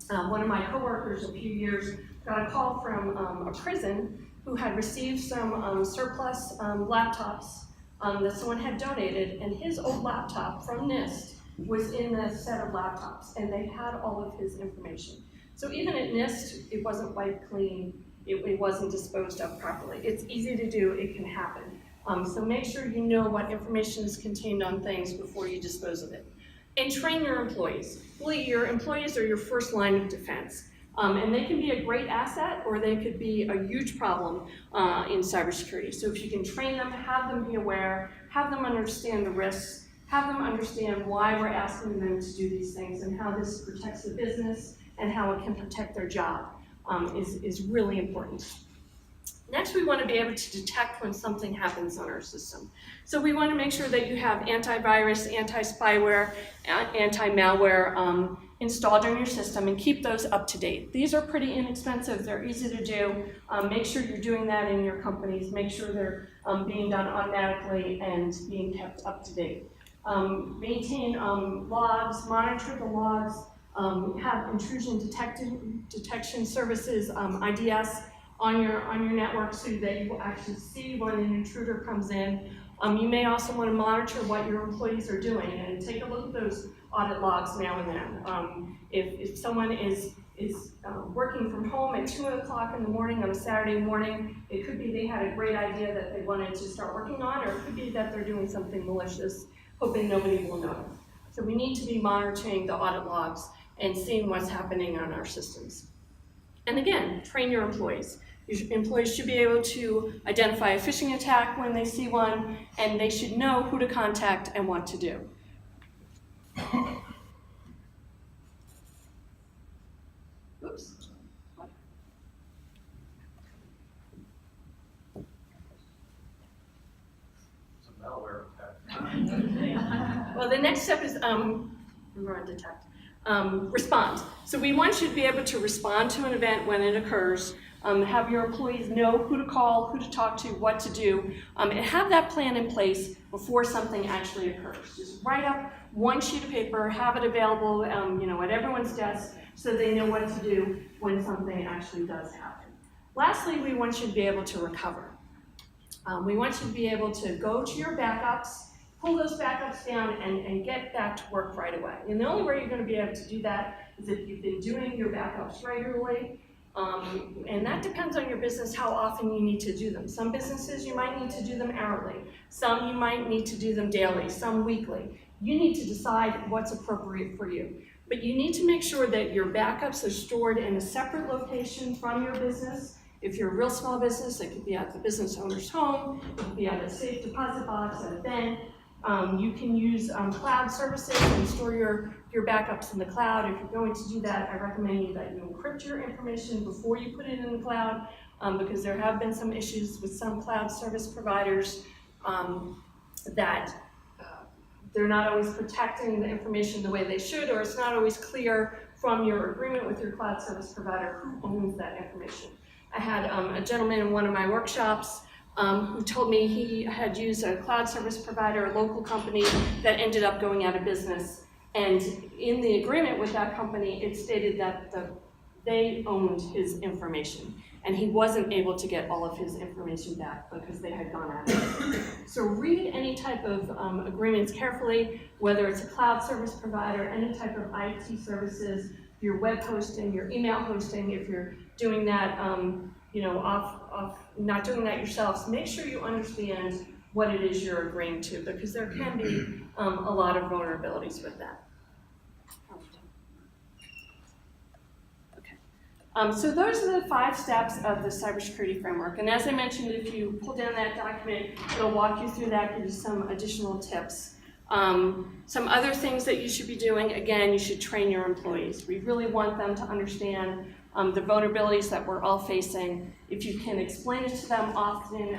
S4: One of my coworkers a few years got a call from a prison who had received some surplus laptops that someone had donated, and his old laptop from NIST was in the set of laptops, and they had all of his information. So even at NIST, it wasn't wiped clean, it wasn't disposed of properly. It's easy to do, it can happen. So make sure you know what information is contained on things before you dispose of it. And train your employees. Really, your employees are your first line of defense. And they can be a great asset, or they could be a huge problem in cybersecurity. So if you can train them, have them be aware, have them understand the risks, have them understand why we're asking them to do these things and how this protects the business and how it can protect their job is really important. Next, we want to be able to detect when something happens on our system. So we want to make sure that you have antivirus, anti-spyware, anti-malware installed in your system and keep those up to date. These are pretty inexpensive, they're easy to do. Make sure you're doing that in your companies. Make sure they're being done automatically and being kept up to date. Maintain logs, monitor the logs, have intrusion detection services, IDS, on your network so that you will actually see when an intruder comes in. You may also want to monitor what your employees are doing and take a look at those audit logs now and then. If someone is working from home at 2 o'clock in the morning on a Saturday morning, it could be they had a great idea that they wanted to start working on, or it could be that they're doing something malicious, hoping nobody will know. So we need to be monitoring the audit logs and seeing what's happening on our systems. And again, train your employees. Your employees should be able to identify a phishing attack when they see one, and they should know who to contact and what to do. Oops.
S2: It's a malware attack.
S4: Well, the next step is we were on detect. Respond. So we want you to be able to respond to an event when it occurs. Have your employees know who to call, who to talk to, what to do, and have that plan in place before something actually occurs. Just write up one sheet of paper, have it available, at everyone's desk, so they know what to do when something actually does happen. Lastly, we want you to be able to recover. We want you to be able to go to your backups, pull those backups down, and get back to work right away. And the only way you're going to be able to do that is if you've been doing your backups regularly. And that depends on your business, how often you need to do them. Some businesses, you might need to do them hourly. Some, you might need to do them daily, some weekly. You need to decide what's appropriate for you. But you need to make sure that your backups are stored in a separate location from your business. If you're a real small business, it could be at the business owner's home, it could be at a safe deposit box, at a bank. You can use cloud services and store your backups in the cloud. If you're going to do that, I recommend that you encrypt your information before you put it in the cloud, because there have been some issues with some cloud service providers that they're not always protecting the information the way they should, or it's not always clear from your agreement with your cloud service provider who owns that information. I had a gentleman in one of my workshops who told me he had used a cloud service provider, a local company, that ended up going out of business. And in the agreement with that company, it stated that they owned his information, and he wasn't able to get all of his information back because they had gone out of business. So read any type of agreements carefully, whether it's a cloud service provider, any type of IT services, your web hosting, your email hosting. If you're doing that, not doing that yourselves, make sure you understand what it is you're agreeing to, because there can be a lot of vulnerabilities with that. So those are the 5 steps of the cybersecurity framework. And as I mentioned, if you pull down that document, it'll walk you through that, give you some additional tips. Some other things that you should be doing, again, you should train your employees. We really want them to understand the vulnerabilities that we're all facing. If you can explain it to them often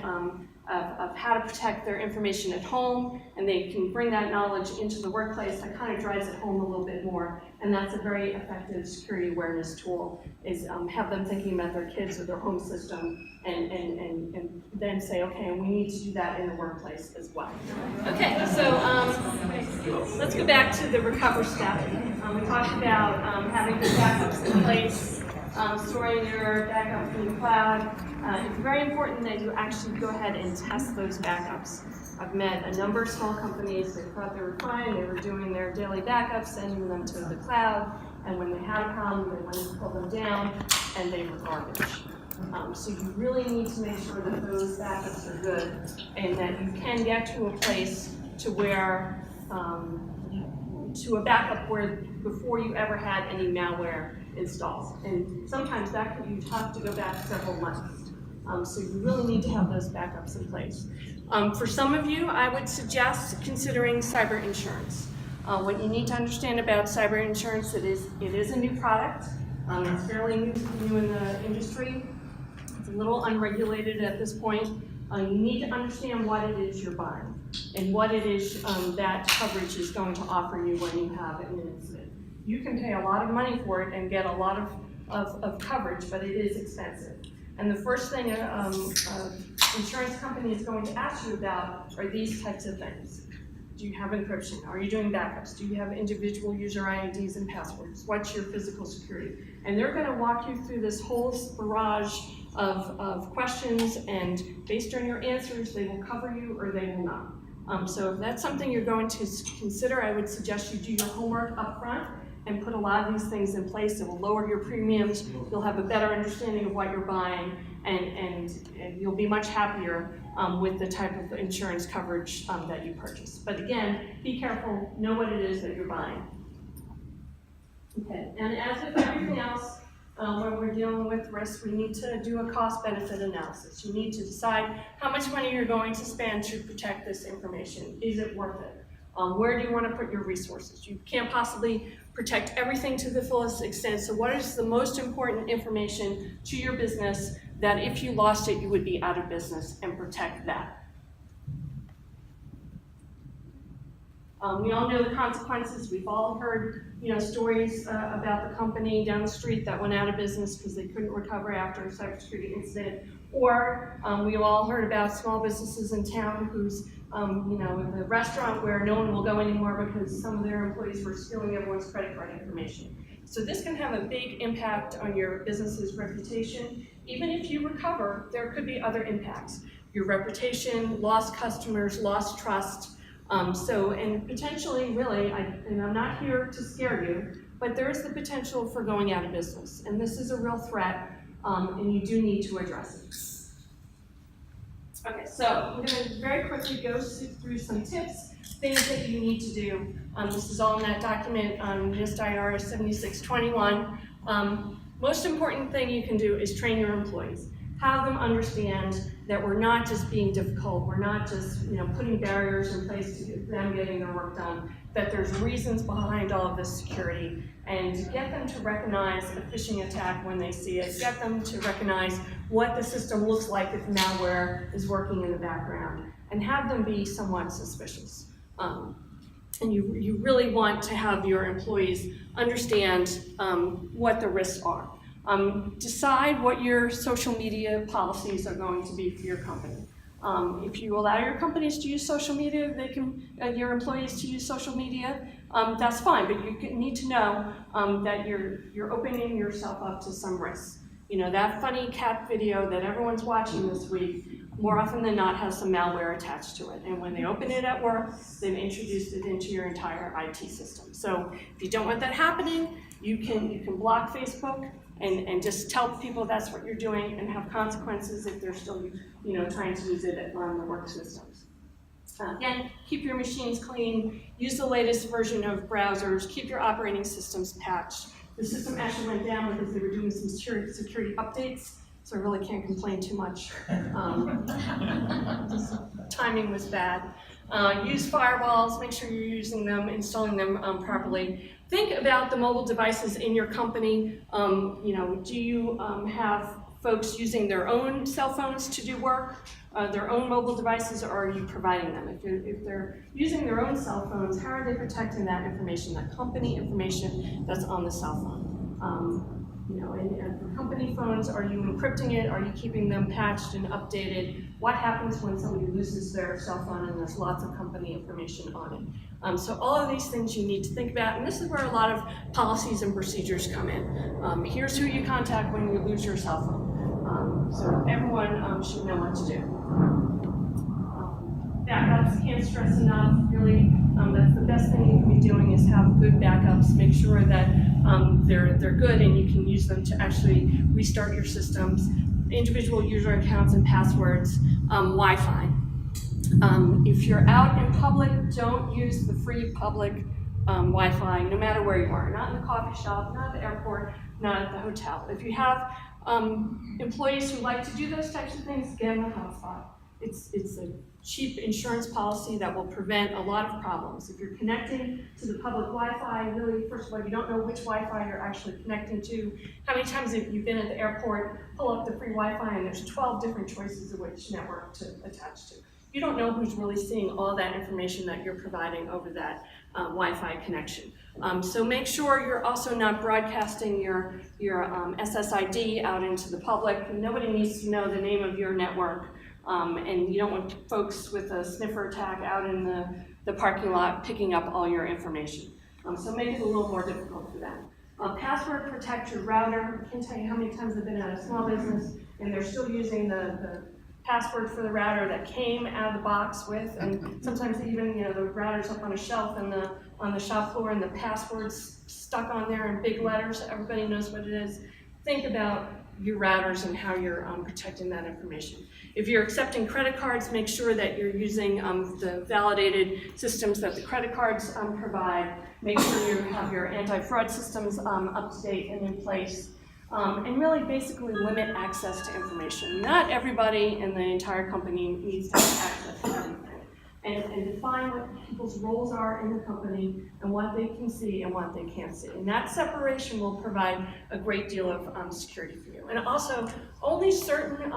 S4: of how to protect their information at home, and they can bring that knowledge into the workplace, that kind of drives it home a little bit more. And that's a very effective security awareness tool, is have them thinking about their kids or their home system, and then say, okay, we need to do that in the workplace as well. Okay, so let's go back to the recover step. We talked about having the backups in place, storing your backup in the cloud. It's very important that you actually go ahead and test those backups. I've met a number of small companies that thought they were fine, they were doing their daily backups, sending them to the cloud, and when they had a problem, they went and pulled them down, and they were garbage. So you really need to make sure that those backups are good, and that you can get to a place to where, to a backup where before you ever had any malware installed. And sometimes you have to go back several months. So you really need to have those backups in place. For some of you, I would suggest considering cyber insurance. What you need to understand about cyber insurance, it is a new product. It's fairly new in the industry. It's a little unregulated at this point. You need to understand what it is you're buying and what it is that coverage is going to offer you when you have an incident. You can pay a lot of money for it and get a lot of coverage, but it is expensive. And the first thing an insurance company is going to ask you about are these types of things. Do you have encryption? Are you doing backups? Do you have individual user IDs and passwords? What's your physical security? And they're going to walk you through this whole barrage of questions, and based on your answers, they will cover you or they will not. So if that's something you're going to consider, I would suggest you do your homework up front and put a lot of these things in place. It will lower your premiums, you'll have a better understanding of what you're buying, and you'll be much happier with the type of insurance coverage that you purchase. But again, be careful, know what it is that you're buying. Okay, and as with everything else, when we're dealing with risk, we need to do a cost-benefit analysis. You need to decide how much money you're going to spend to protect this information. Is it worth it? Where do you want to put your resources? You can't possibly protect everything to the fullest extent, so what is the most important information to your business that if you lost it, you would be out of business, and protect that. We all know the consequences. We've all heard stories about the company down the street that went out of business because they couldn't recover after a cybersecurity incident. Or we've all heard about small businesses in town who's, the restaurant where no one will go anymore because some of their employees were stealing everyone's credit card information. So this can have a big impact on your business's reputation. Even if you recover, there could be other impacts. Your reputation, lost customers, lost trust. And potentially, really, and I'm not here to scare you, but there is the potential for going out of business. And this is a real threat, and you do need to address it. Okay, so I'm going to very quickly go through some tips, things that you need to do. This is all in that document on NIST IR 7621. Most important thing you can do is train your employees. Have them understand that we're not just being difficult, we're not just putting barriers in place to get them getting their work done, that there's reasons behind all of this security, and get them to recognize a phishing attack when they see it, get them to recognize what the system looks like if malware is working in the background, and have them be somewhat suspicious. And you really want to have your employees understand what the risks are. Decide what your social media policies are going to be for your company. If you allow your companies to use social media, your employees to use social media, that's fine, but you need to know that you're opening yourself up to some risks. You know, that funny cat video that everyone's watching this week, more often than not has some malware attached to it. And when they open it at work, they've introduced it into your entire IT system. So if you don't want that happening, you can block Facebook and just tell people that's what you're doing and have consequences if they're still, trying to use it on the work systems. Again, keep your machines clean, use the latest version of browsers, keep your operating systems patched. The system actually went down because they were doing some security updates, so I really can't complain too much. Timing was bad. Use firewalls, make sure you're using them, installing them properly. Think about the mobile devices in your company. Do you have folks using their own cell phones to do work, their own mobile devices, or are you providing them? If they're using their own cell phones, how are they protecting that information, that company information that's on the cell phone? And for company phones, are you encrypting it? Are you keeping them patched and updated? What happens when somebody loses their cell phone and there's lots of company information on it? So all of these things you need to think about, and this is where a lot of policies and procedures come in. Here's who you contact when you lose your cell phone. So everyone should know what to do. Backups, can't stress enough, really, that's the best thing you can be doing is have good backups, make sure that they're good and you can use them to actually restart your systems, individual user accounts and passwords, Wi-Fi. If you're out in public, don't use the free public Wi-Fi, no matter where you are, not in the coffee shop, not at the airport, not at the hotel. If you have employees who like to do those types of things, get them a hotspot. It's a cheap insurance policy that will prevent a lot of problems. If you're connecting to the public Wi-Fi, really, first of all, you don't know which Wi-Fi you're actually connecting to. How many times have you been at the airport, pull up the free Wi-Fi, and there's 12 different choices of which network to attach to. You don't know who's really seeing all that information that you're providing over that Wi-Fi connection. So make sure you're also not broadcasting your SSID out into the public. Nobody needs to know the name of your network. And you don't want folks with a sniffer tag out in the parking lot picking up all your information. So make it a little more difficult for them. Password protect your router. I can't tell you how many times I've been at a small business and they're still using the password for the router that came out of the box with, and sometimes even, the router's up on a shelf and on the shop floor and the password's stuck on there in big letters so everybody knows what it is. Think about your routers and how you're protecting that information. If you're accepting credit cards, make sure that you're using the validated systems that the credit cards provide. Make sure you have your anti-fraud systems up to date and in place. And really basically limit access to information. Not everybody in the entire company needs to have access to everything. And define what people's roles are in the company and what they can see and what they can't see. And that separation will provide a great deal of security for you. And also, only certain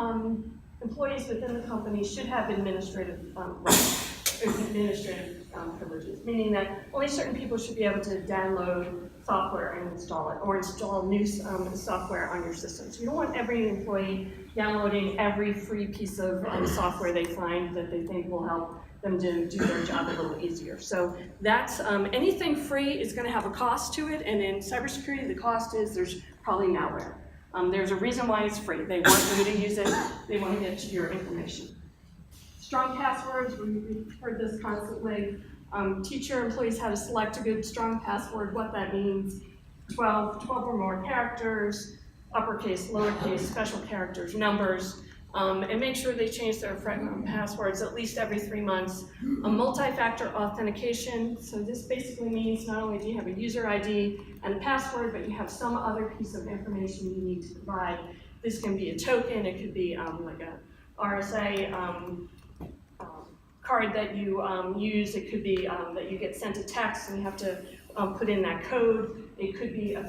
S4: employees within the company should have administrative rights, administrative privileges, meaning that only certain people should be able to download software and install it, or install new software on your system. So you don't want every employee downloading every free piece of software they find that they think will help them to do their job a little easier. So that's, anything free is gonna have a cost to it, and in cybersecurity, the cost is there's probably malware. There's a reason why it's free. They want you to use it, they want to get your information. Strong passwords, we've heard this constantly. Teach your employees how to select a good strong password, what that means. 12 or more characters, uppercase, lowercase, special characters, numbers, and make sure they change their passwords at least every 3 months. A multi-factor authentication, so this basically means not only do you have a user ID and a password, but you have some other piece of information you need to provide. This can be a token, it could be like a RSA card that you use, it could be that you get sent a text and you have to put in that code. It could be a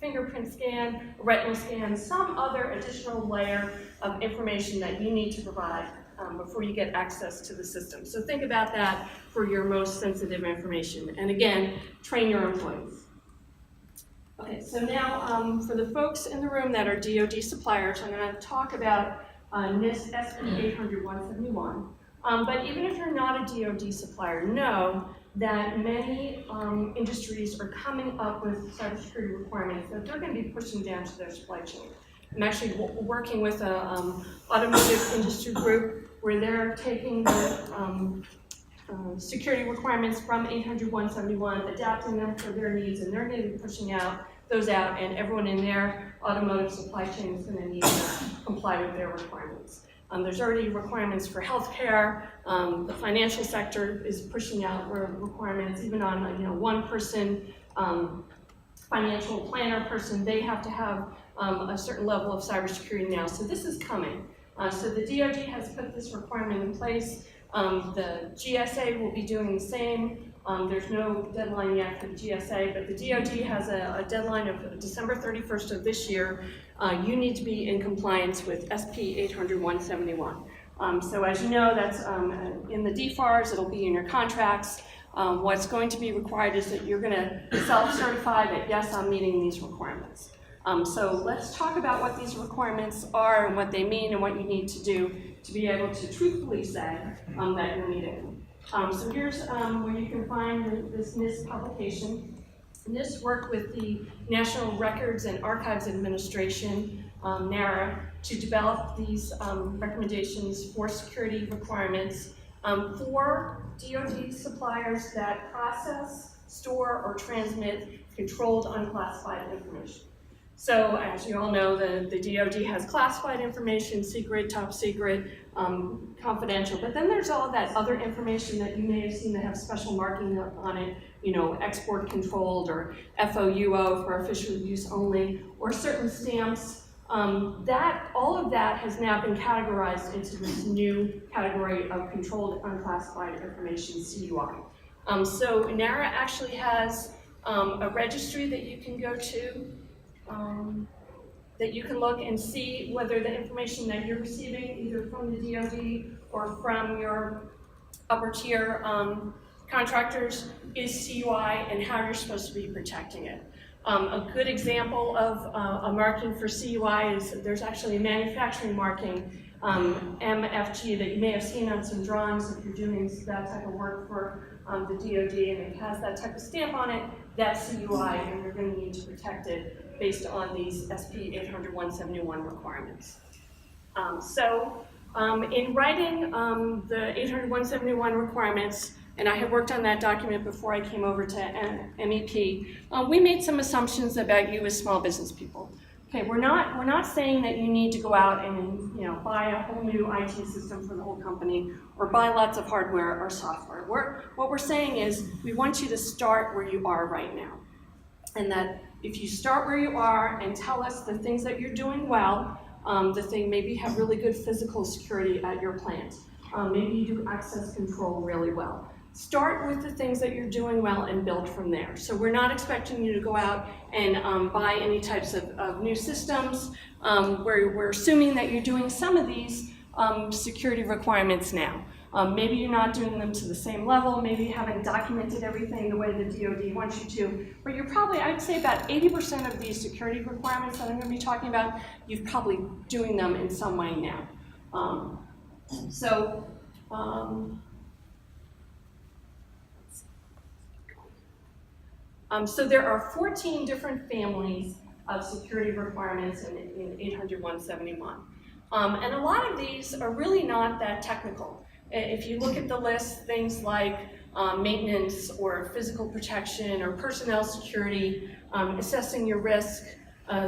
S4: fingerprint scan, a retinal scan, some other additional layer of information that you need to provide before you get access to the system. So think about that for your most sensitive information. And again, train your employees. Okay, so now for the folks in the room that are DoD suppliers, I'm going to talk about NIST SP 800-171. But even if you're not a DoD supplier, know that many industries are coming up with cybersecurity requirements that they're going to be pushing down to their supply chain. I'm actually working with an automotive industry group where they're taking the security requirements from 800-171, adapting them for their needs, and they're going to be pushing those out, and everyone in their automotive supply chain is going to need to comply with their requirements. There's already requirements for healthcare. The financial sector is pushing out requirements, even on one person, financial planner person, they have to have a certain level of cybersecurity now. So this is coming. So the DoD has put this requirement in place. The GSA will be doing the same. There's no deadline yet for the GSA, but the DoD has a deadline of December 31st of this year. You need to be in compliance with SP 800-171. So as you know, that's in the DFARS, it'll be in your contracts. What's going to be required is that you're going to self-certify that, yes, I'm meeting these requirements. So let's talk about what these requirements are and what they mean and what you need to do to be able to truthfully say that you're meeting them. So here's where you can find this NIST publication. NIST worked with the National Records and Archives Administration, NARA, to develop these recommendations for security requirements for DoD suppliers that process, store, or transmit controlled unclassified information. So as you all know, the DoD has classified information, secret, top secret, confidential, but then there's all that other information that you may have seen that have special marking on it, export controlled or FOUO for official use only, or certain stamps. All of that has now been categorized into this new category of controlled unclassified information, CUI. So NARA actually has a registry that you can go to, that you can look and see whether the information that you're receiving, either from the DoD or from your upper tier contractors, is CUI and how you're supposed to be protecting it. A good example of a marking for CUI is there's actually a manufacturing marking, MFG, that you may have seen on some drawings if you're doing that type of work for the DoD, and it has that type of stamp on it. That's CUI, and you're going to need to protect it based on these SP 800-171 requirements. In writing the 800-171 requirements, and I had worked on that document before I came over to MEP, we made some assumptions about you as small business people. Okay, we're not saying that you need to go out and buy a whole new IT system for the whole company or buy lots of hardware or software. What we're saying is we want you to start where you are right now, and that if you start where you are and tell us the things that you're doing well, maybe have really good physical security at your plant. Maybe you do access control really well. Start with the things that you're doing well and build from there. So we're not expecting you to go out and buy any types of new systems. We're assuming that you're doing some of these security requirements now. Maybe you're not doing them to the same level, maybe you haven't documented everything the way the DoD wants you to, but you're probably, I'd say about 80% of these security requirements that I'm going to be talking about, you're probably doing them in some way now. So there are 14 different families of security requirements in 800-171. And a lot of these are really not that technical. If you look at the list, things like maintenance or physical protection or personnel security, assessing your risk,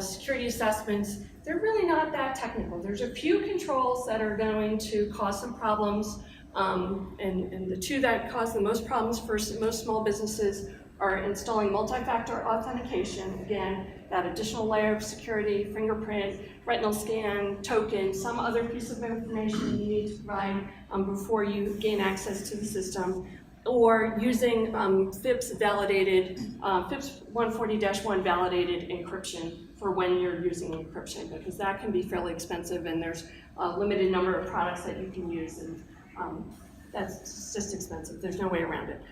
S4: security assessments, they're really not that technical. There's a few controls that are going to cause some problems, and the two that cause the most problems for most small businesses are installing multi-factor authentication, again, that additional layer of security, fingerprint, retinal scan, token, some other piece of information you need to provide before you gain access to the system, or using FIPS validated, FIPS 140-1 validated encryption for when you're using encryption, because that can be fairly expensive and there's a limited number of products that you can use, and that's just expensive. There's no way around it.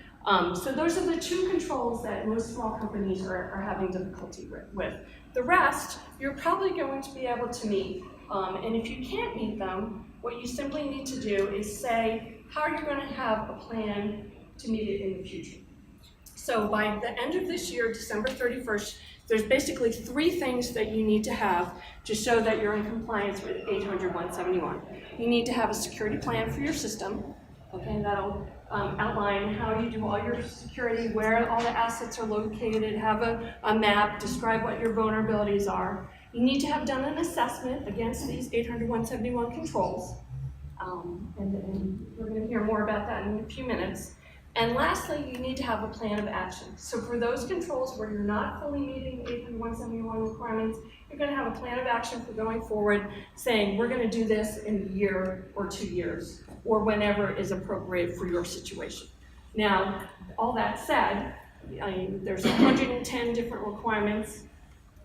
S4: So those are the two controls that most small companies are having difficulty with. The rest, you're probably going to be able to meet. And if you can't meet them, what you simply need to do is say how you're going to have a plan to meet it in the future. So by the end of this year, December 31st, there's basically 3 things that you need to have to show that you're in compliance with 800-171. You need to have a security plan for your system. Okay, that'll outline how you do all your security, where all the assets are located, have a map, describe what your vulnerabilities are. You need to have done an assessment against these 800-171 controls. And we're going to hear more about that in a few minutes. And lastly, you need to have a plan of action. So for those controls where you're not fully meeting 800-171 requirements, you're going to have a plan of action for going forward, saying we're going to do this in a year or 2 years, or whenever is appropriate for your situation. Now, all that said, there's 110 different requirements.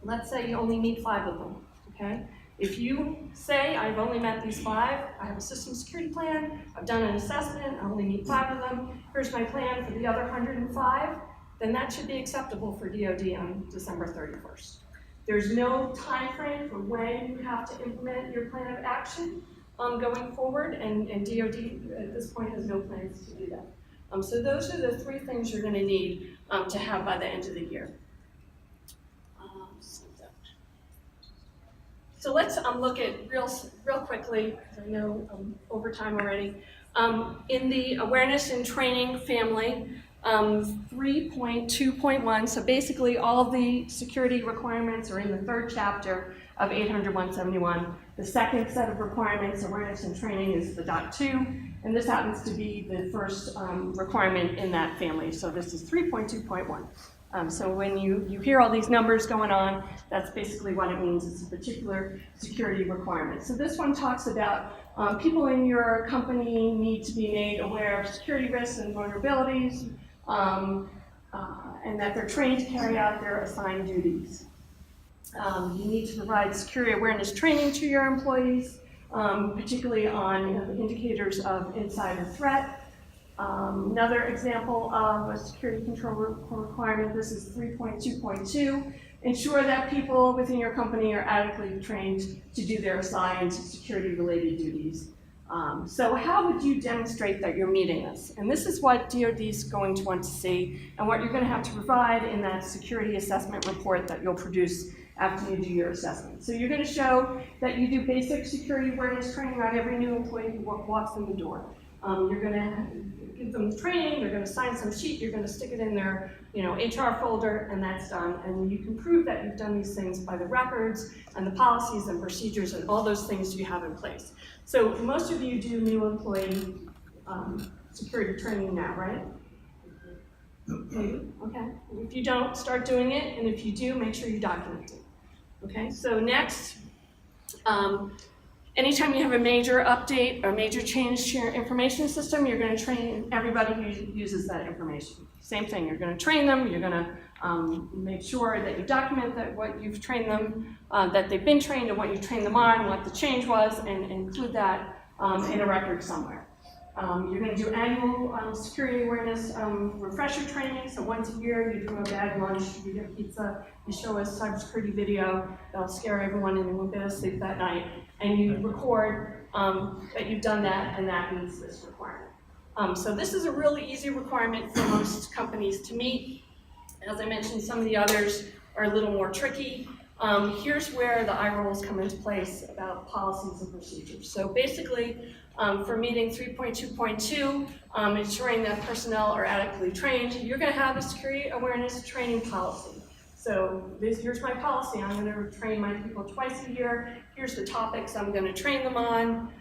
S4: Let's say you only meet 5 of them, okay? If you say, I've only met these 5, I have a system security plan, I've done an assessment, I only meet 5 of them, here's my plan for the other 105, then that should be acceptable for DoD on December 31st. There's no time frame for when you have to implement your plan of action going forward, and DoD at this point has no plans to do that. So those are the 3 things you're going to need to have by the end of the year. So let's look at real quickly, because I know I'm over time already. In the awareness and training family, 3.2.1, so basically all the security requirements are in the 3rd chapter of 800-171. The second set of requirements, awareness and training, is the .2, and this happens to be the first requirement in that family. So this is 3.2.1. So when you hear all these numbers going on, that's basically what it means. It's a particular security requirement. So this one talks about people in your company need to be made aware of security risks and vulnerabilities, and that they're trained to carry out their assigned duties. You need to provide security awareness training to your employees, particularly on indicators of insider threat. Another example of a security control requirement, this is 3.2.2. Ensure that people within your company are adequately trained to do their assigned security-related duties. So how would you demonstrate that you're meeting this? And this is what DoD is going to want to see, and what you're going to have to provide in that security assessment report that you'll produce after you do your assessment. So you're going to show that you do basic security awareness training on every new employee who walks in the door. You're going to give them training, they're going to sign some sheet, you're going to stick it in their HR folder, and that's done. And you can prove that you've done these things by the records and the policies and procedures and all those things you have in place. So most of you do new employee security training now, right? Okay. If you don't, start doing it, and if you do, make sure you document it. Okay, so next, anytime you have a major update or major change to your information system, you're going to train everybody who uses that information. Same thing, you're going to train them, you're going to make sure that you document that what you've trained them, that they've been trained and what you trained them on, what the change was, and include that in a record somewhere. You're going to do annual security awareness refresher training. So once a year, you do a bag lunch, you get pizza, you show a cybersecurity video that'll scare everyone and they won't be able to sleep that night. And you record that you've done that and that meets this requirement. So this is a really easy requirement for most companies to meet. As I mentioned, some of the others are a little more tricky. Here's where the eye rolls come into place about policies and procedures. So basically, for meeting 3.2.2, ensuring that personnel are adequately trained, you're going to have a security awareness training policy. So here's my policy. I'm going to train my people twice a year. Here's the topics I'm going to train them on.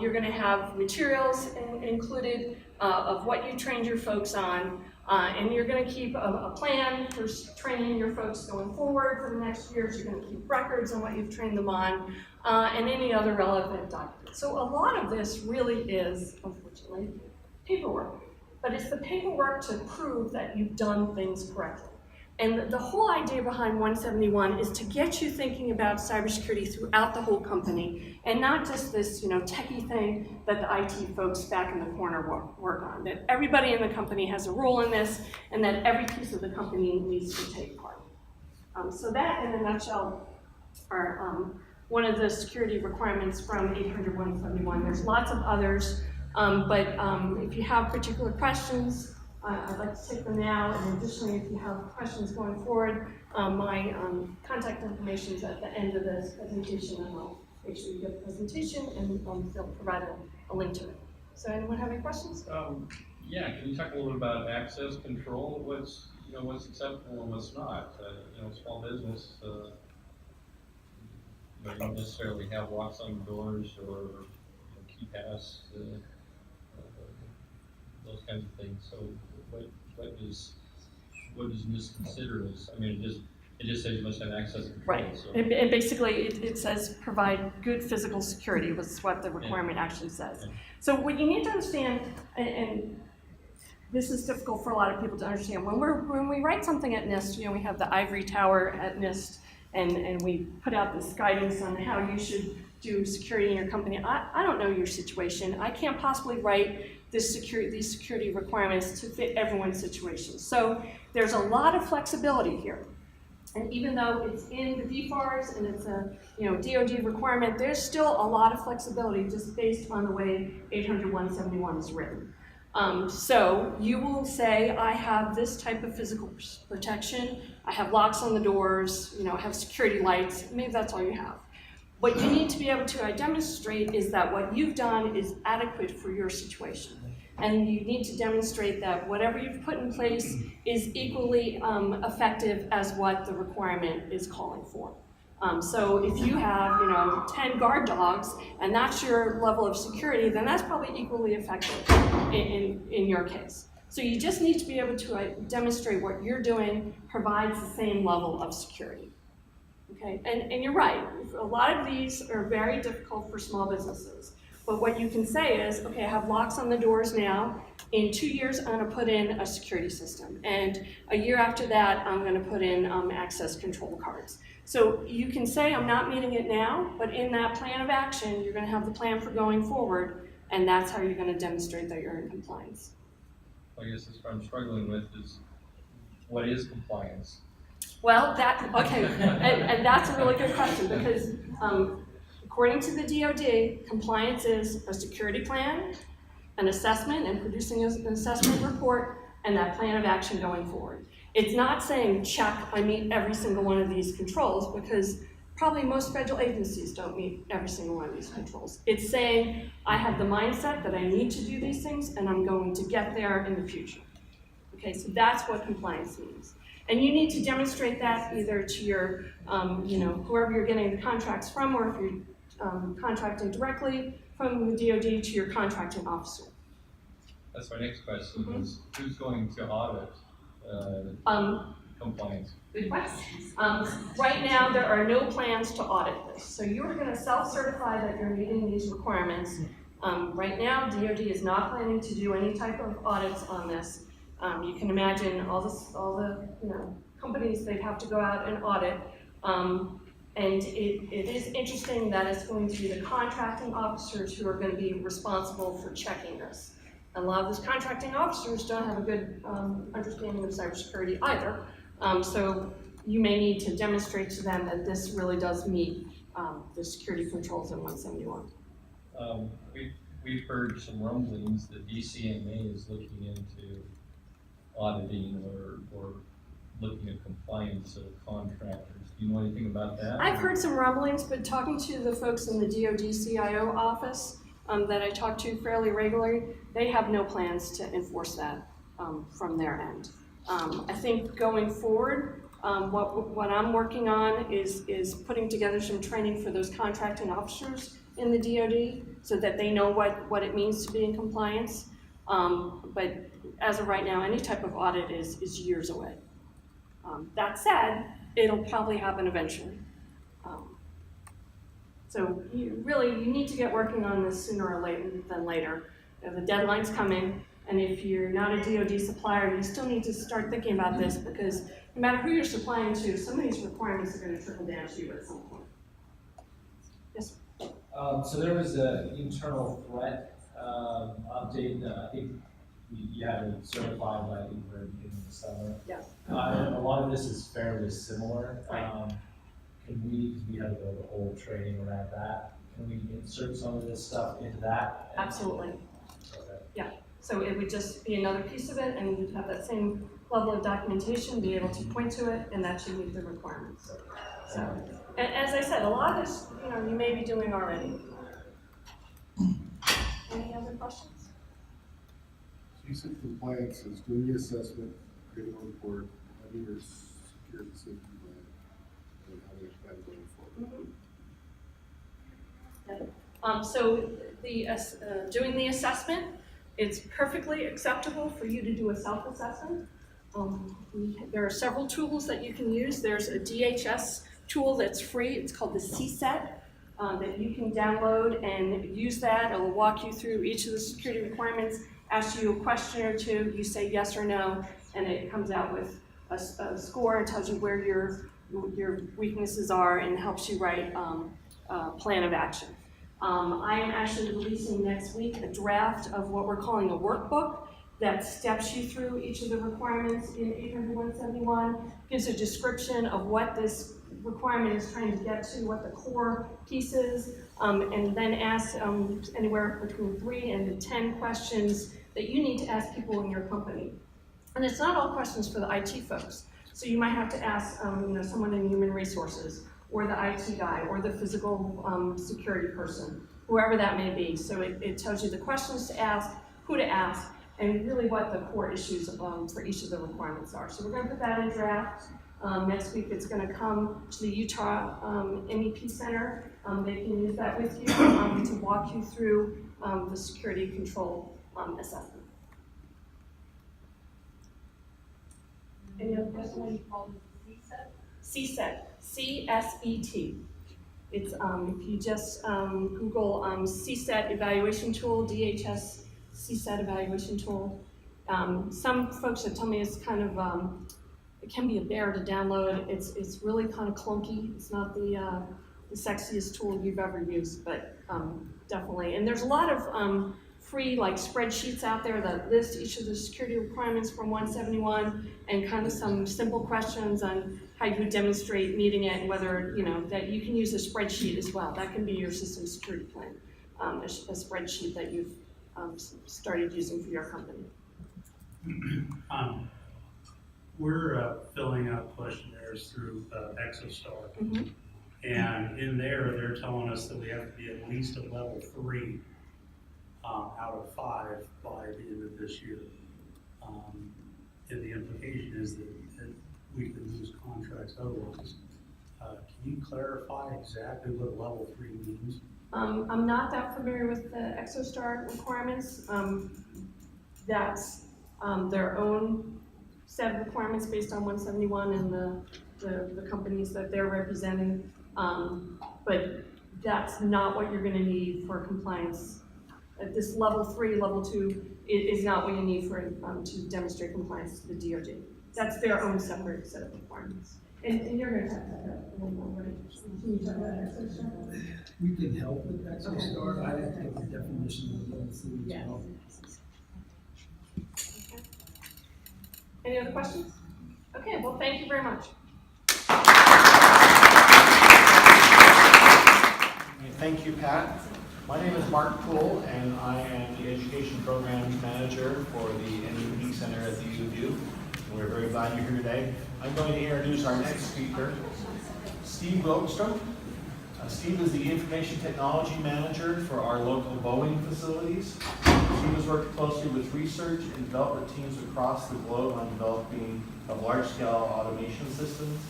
S4: You're going to have materials included of what you trained your folks on. And you're going to keep a plan for training your folks going forward for the next years. You're going to keep records on what you've trained them on, and any other relevant documents. So a lot of this really is, unfortunately, paperwork. but it's the paperwork to prove that you've done things correctly. And the whole idea behind 171 is to get you thinking about cybersecurity throughout the whole company, and not just this, techie thing that the IT folks back in the corner work on. That everybody in the company has a role in this, and that every piece of the company needs to take part. So that, in a nutshell, are one of the security requirements from 800-171. There's lots of others, but if you have particular questions, I'd like to take them now, and additionally, if you have questions going forward, my contact information is at the end of this presentation, and I'll make sure you get the presentation, and they'll provide a link to it. So anyone have any questions?
S6: Yeah, can you talk a little bit about access control? What's acceptable and what's not? Small business, you don't necessarily have locks on doors or keypass, those kinds of things. So what does this consider as? I mean, it just says you must have access control.
S4: Right.
S6: So.
S4: And basically, it says provide good physical security, was what the requirement actually says.
S6: Yeah.
S4: So what you need to understand, and this is difficult for a lot of people to understand, when we write something at NIST, we have the ivory tower at NIST, and we put out this guidance on how you should do security in your company. I don't know your situation. I can't possibly write these security requirements to fit everyone's situation. So there's a lot of flexibility here. And even though it's in the DFARS and it's a DoD requirement, there's still a lot of flexibility just based on the way 800-171 is written. So you will say, I have this type of physical protection, I have locks on the doors, I have security lights, maybe that's all you have. What you need to be able to demonstrate is that what you've done is adequate for your situation. And you need to demonstrate that whatever you've put in place is equally effective as what the requirement is calling for. So if you have, 10 guard dogs and that's your level of security, then that's probably equally effective in your case. So you just need to be able to demonstrate what you're doing provides the same level of security. Okay, and you're right, a lot of these are very difficult for small businesses. But what you can say is, okay, I have locks on the doors now. In 2 years, I'm gonna put in a security system. And a year after that, I'm gonna put in access control cards. So you can say, I'm not meeting it now, but in that plan of action, you're gonna have the plan for going forward, and that's how you're gonna demonstrate that you're in compliance.
S6: I guess that's what I'm struggling with is, what is compliance?
S4: Well, okay, and that's a really good question, because according to the DoD, compliance is a security plan, an assessment, and producing an assessment report, and that plan of action going forward. It's not saying, check, I meet every single one of these controls, because probably most federal agencies don't meet every single one of these controls. It's saying, I have the mindset that I need to do these things, and I'm going to get there in the future. Okay, so that's what compliance means. And you need to demonstrate that either to your, whoever you're getting the contracts from, or if you're contracting directly from the DoD to your contracting officer.
S6: That's my next question, is who's going to audit compliance?
S4: Good question. Right now, there are no plans to audit this. So you're going to self-certify that you're meeting these requirements. Right now, DoD is not planning to do any type of audits on this. You can imagine all the companies, they'd have to go out and audit. And it is interesting that it's going to be the contracting officers who are going to be responsible for checking this. And a lot of those contracting officers don't have a good understanding of cybersecurity either. So you may need to demonstrate to them that this really does meet the security controls in 171.
S6: We've heard some rumblings that DCMA is looking into auditing or looking at compliance of contractors. Do you know anything about that?
S4: I've heard some rumblings, but talking to the folks in the DoD CIO office that I talk to fairly regularly, they have no plans to enforce that from their end. I think going forward, what I'm working on is putting together some training for those contracting officers in the DoD so that they know what it means to be in compliance. But as of right now, any type of audit is years away. That said, it'll probably happen eventually. So you need to get working on this sooner or later than later. The deadline's coming, And if you're not a DoD supplier, you still need to start thinking about this, because no matter who you're supplying to, some of these requirements are going to trickle down to you at some point. Yes.
S6: So there was an internal threat update. I think you had it certified by the very beginning of the summer.
S4: Yes.
S6: A lot of this is fairly similar.
S4: Right.
S6: Can we had to go the whole training around that. Can we insert some of this stuff into that?
S4: Absolutely.
S6: Okay.
S4: Yeah. So it would just be another piece of it, and you'd have that same level of documentation, be able to point to it, and that should meet the requirements. So, and as I said, a lot of this, you may be doing already. Any other questions?
S7: You said compliance is doing the assessment, creating a report, having your security safety plan, and having a plan going forward.
S4: So doing the assessment, it's perfectly acceptable for you to do a self-assessment. There are several tools that you can use. There's a DHS tool that's free. It's called the CSET that you can download and use that. It will walk you through each of the security requirements, ask you a question or two, you say yes or no, and it comes out with a score and tells you where your weaknesses are and helps you write a plan of action. I am actually releasing next week a draft of what we're calling a workbook that steps you through each of the requirements in 800-171, gives a description of what this requirement is trying to get to, what the core piece is, and then asks anywhere between 3 and 10 questions that you need to ask people in your company. And it's not all questions for the IT folks. So you might have to ask someone in human resources, or the IT guy, or the physical security person, whoever that may be. So it tells you the questions to ask, who to ask, and really what the core issues for each of the requirements are. So we're going to put that in draft. Next week it's going to come to the Utah MEP Center. They can use that with you to walk you through the security control assessment. Any other questions? CSET, C-S-E-T. It's if you just Google CSET evaluation tool, DHS CSET evaluation tool. Some folks have told me it's kind of it can be a bear to download. It's really kind of clunky. It's not the sexiest tool you've ever used, but definitely. And there's a lot of free like spreadsheets out there that list each of the security requirements from 171 and kind of some simple questions on how you would demonstrate meeting it, and whether that you can use a spreadsheet as well. That can be your system security plan, a spreadsheet that you've started using for your company.
S5: We're filling out questionnaires through ExoStar.
S4: Mm-hmm.
S5: And in there, they're telling us that we have to be at least a level 3 out of 5 by the end of this year. And the implication is that we could lose contracts otherwise. Can you clarify exactly what level 3 means?
S4: I'm not that familiar with the ExoStar requirements. That's their own set of requirements based on 171 and the companies that they're representing. But that's not what you're going to need for compliance. At this level 3, level 2 is not what you need for to demonstrate compliance to the DoD. That's their own separate set of requirements. And you're going to talk about that a little more, right? Can you talk about ExoStar?
S8: We can help with ExoStar. I have to get the definition of level 3 as well.
S4: Okay. Any other questions? Okay, well, thank you very much.
S9: Thank you, Pat. My name is Mark Poole, and I am the Education Programs Manager for the MEP Center at the UU. We're very glad you're here today. I'm going to introduce our next speaker, Steve Wilkstrom. Steve is the Information Technology Manager for our local Boeing facilities. Steve has worked closely with research and development teams across the globe on developing of large-scale automation systems.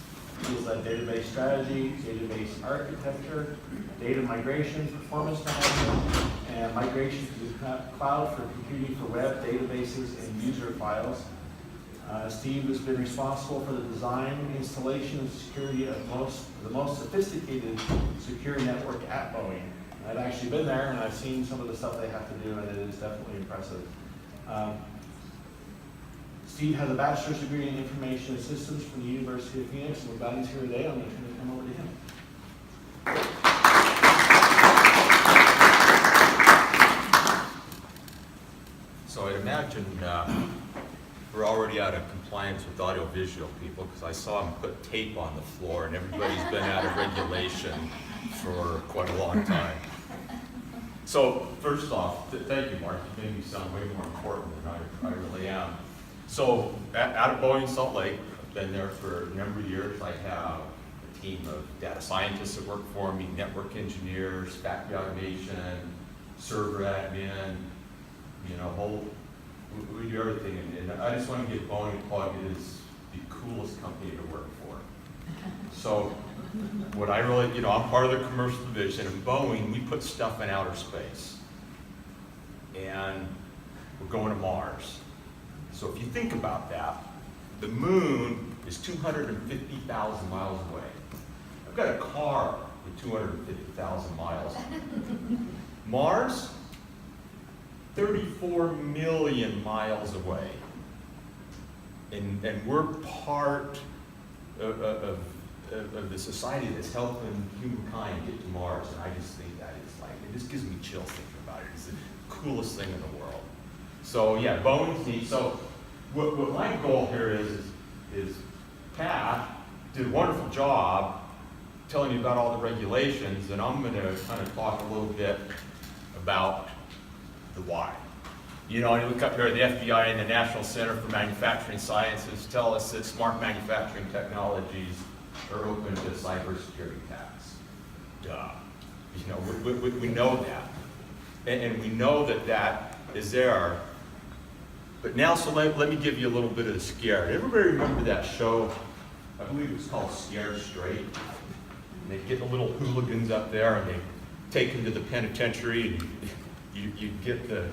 S9: He has led database strategy, database architecture, data migration, performance management, and migration to the cloud for computing for web databases and user files. Steve has been responsible for the design, installation, and security of the most sophisticated secure network at Boeing. I've actually been there and I've seen some of the stuff they have to do, and it is definitely impressive. Steve has a bachelor's degree in information systems from the University of Phoenix, and we're glad he's here today. I'm going to turn it over to him.
S10: So I'd imagine we're already out of compliance with audiovisual people, because I saw them put tape on the floor, and everybody's been out of regulation for quite a long time. So first off, thank you, Mark. You made me sound way more important than I really am. So out of Boeing Salt Lake, I've been there for a number of years. I have a team of data scientists that work for me, network engineers, factory automation, server admin, we do everything. And I just want to give Boeing a plug. It is the coolest company to work for. So what I really, I'm part of the commercial division, and Boeing, we put stuff in outer space. And we're going to Mars. So if you think about that, the moon is 250,000 miles away. I've got a car with 250,000 miles. Mars, 34 million miles away. And we're part of the society that's helping humankind get to Mars. And I just think that is it just gives me chills thinking about it. It's the coolest thing in the world. So yeah, Boeing's neat. So what my goal here is Pat did a wonderful job telling you about all the regulations, and I'm going to kind of talk a little bit about the why. You look up here, the FBI and the National Center for Manufacturing Sciences tell us that smart manufacturing technologies are open to cybersecurity attacks. Duh. We know that. And we know that is there. But now, so let me give you a little bit of the scare. Everybody remember that show? I believe it was called Scared Straight. And they get the little hooligans up there and they take them to the penitentiary, and you get the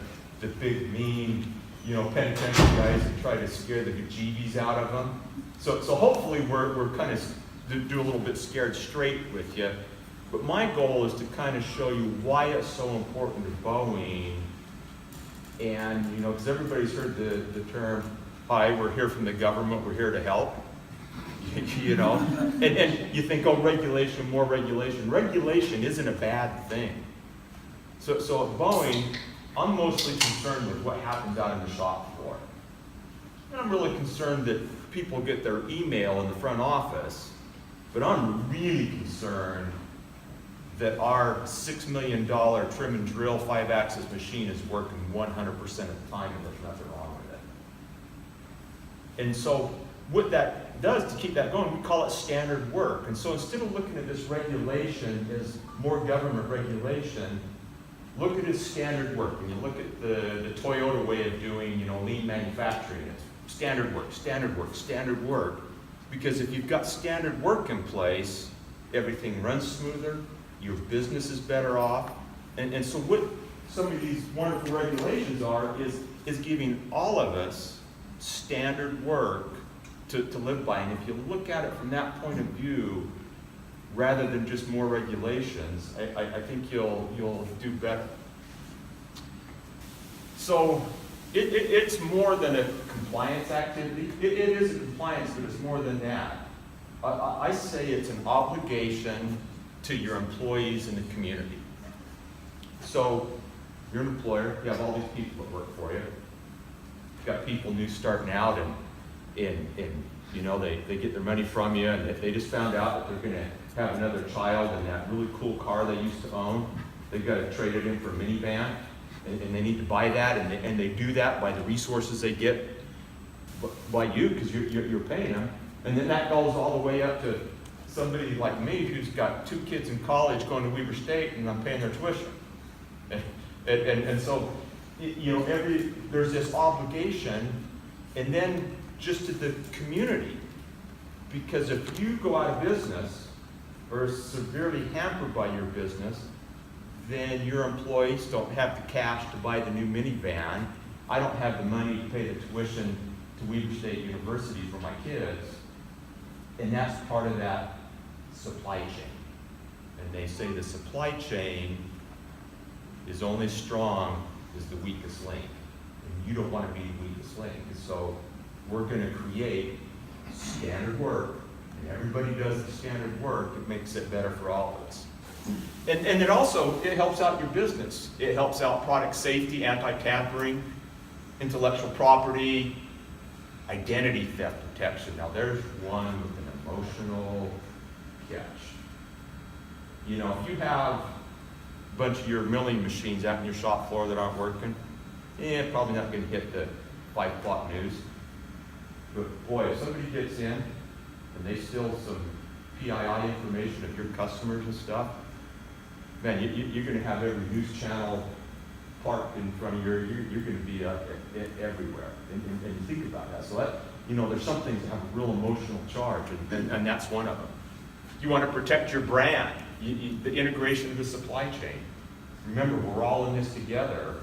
S10: big mean, penitentiary guys that try to scare the bejeebies out of them. So hopefully we're kind of do a little bit Scared Straight with you. But my goal is to kind of show you why it's so important to Boeing. And, because everybody's heard the term, hi, we're here from the government, we're here to help. And you think, oh, regulation, more regulation. Regulation isn't a bad thing. So at Boeing, I'm mostly concerned with what happens out in the shop floor. And I'm really concerned that people get their email in the front office, but I'm really concerned that our $6 million trim and drill 5-axis machine is working 100% of the time and there's nothing wrong with it. And so what that does to keep that going, we call it standard work. And so instead of looking at this regulation as more government regulation, look at it as standard work. And you look at the Toyota way of doing, lean manufacturing. It's standard work, standard work, standard work. Because if you've got standard work in place, everything runs smoother, your business is better off. And so what some of these wonderful regulations are is giving all of us standard work to live by. And if you look at it from that point of view, rather than just more regulations, I think you'll do better. So it's more than a compliance activity. It is a compliance, but it's more than that. I say it's an obligation to your employees in the community. So you're an employer, you have all these people that work for you. You've got people new starting out and they get their money from you, and if they just found out that they're gonna have another child and that really cool car they used to own, they've got to trade it in for a minivan, and they need to buy that, and they do that by the resources they get by you, because you're paying them. And then that goes all the way up to somebody like me who's got 2 kids in college going to Weber State, and I'm paying their tuition. And so, there's this obligation, and then just to the community. Because if you go out of business or are severely hampered by your business, then your employees don't have the cash to buy the new minivan. I don't have the money to pay the tuition to Weber State University for my kids. And that's part of that supply chain. And they say the supply chain is only strong as the weakest link. And you don't want to be the weakest link. And so we're going to create standard work, and everybody does the standard work. It makes it better for all of us. And it also, it helps out your business. It helps out product safety, anti-tampering, intellectual property, identity theft detection. Now there's one with an emotional catch. You know, if you have a bunch of your milling machines out in your shop floor that aren't working, probably not going to hit the 5 o'clock news. But boy, if somebody gets in and they steal some PII information of your customers and stuff, man, you're going to have every news channel parked in front of you're going to be everywhere. And you think about that. So that, you know, there's some things that have a real emotional charge, and that's one of them. You want to protect your brand, the integration of the supply chain. Remember, we're all in this together.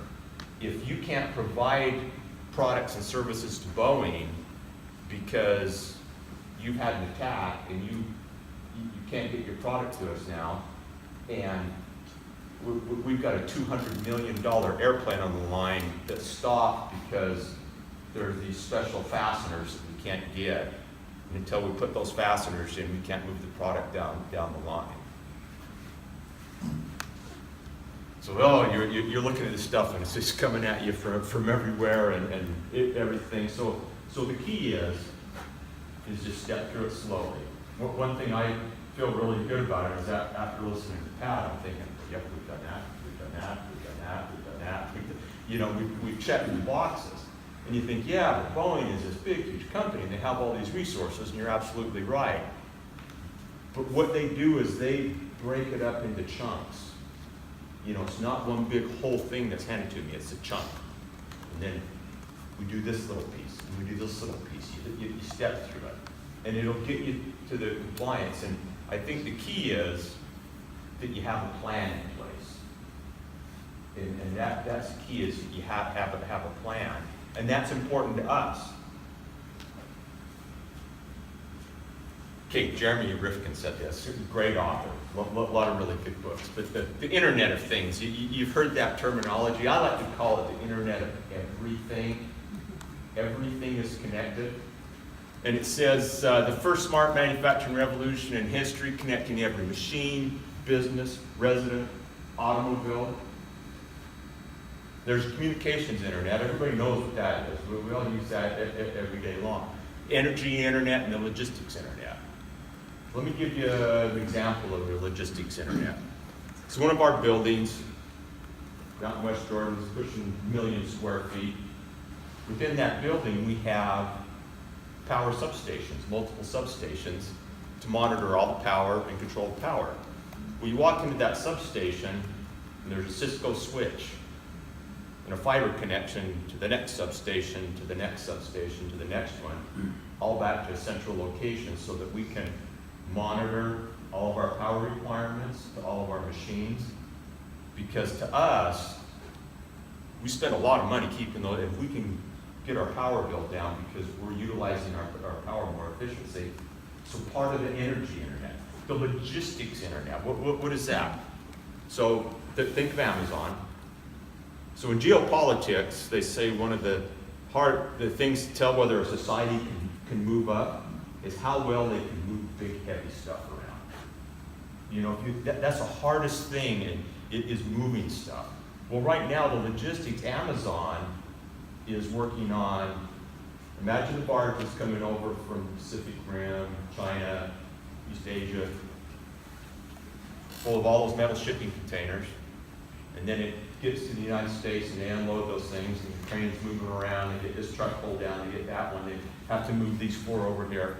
S10: If you can't provide products and services to Boeing because you've had an attack and you can't get your product to us now, and we've got a $200 million airplane on the line that stopped because there's these special fasteners that we can't get. And until we put those fasteners in, we can't move the product down the line. So, you're looking at this stuff and it's just coming at you from everywhere and everything. So the key is just step through it slowly. One thing I feel really good about it is that after listening to Pat, I'm thinking, yep, we've done that, we've done that, we've done that, we've done that. You know, we've checked the boxes. And you think, yeah, but Boeing is this big, huge company, and they have all these resources, and you're absolutely right. But what they do is they break it up into chunks. You know, it's not one big whole thing that's handed to me, it's a chunk. And then we do this little piece, and we do this little piece. You step through it, and it'll get you to the compliance. And I think the key is that you have a plan in place. And that's the key, is you have a plan. And that's important to us. Okay, Jeremy Rifkin said this, great author, a lot of really good books. But the Internet of Things, you've heard that terminology. I like to call it the Internet of everything. Everything is connected. And it says, the first smart manufacturing revolution in history, connecting every machine, business, resident, automobile. There's communications internet. Everybody knows what that is. We all use that every day long. Energy internet and the logistics internet. Let me give you an example of the logistics internet. It's one of our buildings out in West Jordan. It's pushing 1 million square feet. Within that building, we have power substations, multiple substations, to monitor all the power and control the power. Well, you walk into that substation, and there's a Cisco switch and a fiber connection to the next substation, to the next substation, to the next one, all back to a central location so that we can monitor all of our power requirements to all of our machines. Because to us, we spend a lot of money keeping those. If we can get our power bill down because we're utilizing our power more efficiently. So part of the energy internet, the logistics internet, what is that? So think of Amazon. So in geopolitics, they say one of the things to tell whether a society can move up is how well they can move big, heavy stuff around. You know, that's the hardest thing is moving stuff. Well, right now, the logistics, Amazon is working on, imagine the barges coming over from Pacific Rim, China, East Asia, full of all those metal shipping containers, and then it gets to the United States and they unload those things and the train's moving around, they get this truck pulled down, they get that one, they have to move these 4 over here.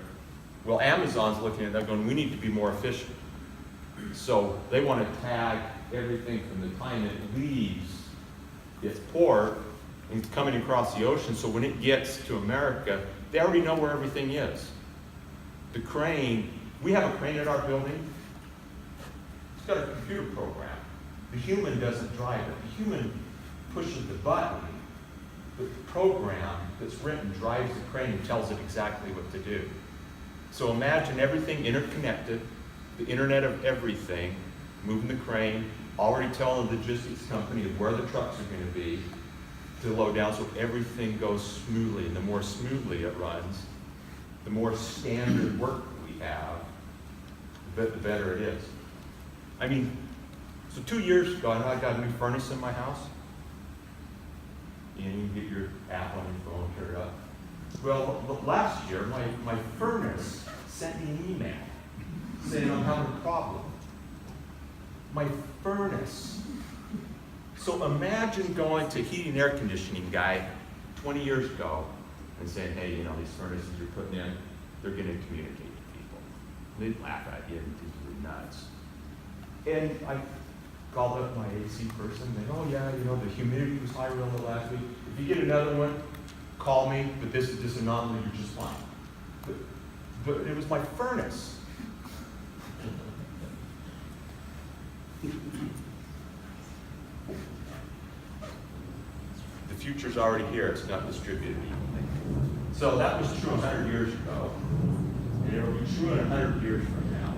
S10: Well, Amazon's looking at that going, we need to be more efficient. So they want to tag everything from the time it leaves its port and coming across the ocean, so when it gets to America, they already know where everything is. The crane, we have a crane at our building, it's got a computer program. The human doesn't drive it. The human pushes the button, but the program that's written drives the crane and tells it exactly what to do. So imagine everything interconnected, the Internet of everything, moving the crane, already telling the logistics company where the trucks are going to be, to load down so everything goes smoothly. And the more smoothly it runs, the more standard work we have, the better it is. I mean, so 2 years ago, I got a new furnace in my house. And you can get your app on your phone, turn it up. Well, last year, my furnace sent me an email saying I'm having a problem. My furnace. So imagine going to heating and air conditioning guy 20 years ago and saying, hey, you know, these furnaces you're putting in, they're going to communicate to people. They'd laugh at you and think you're nuts. And I called up my AC person, and they go, oh yeah, you know, the humidity was high real low last week. If you get another one, call me, but this is just anomaly, you're just fine. But it was my furnace. The future's already here, it's not distributed evenly. So that was true 100 years ago, and it'll be true in 100 years from now.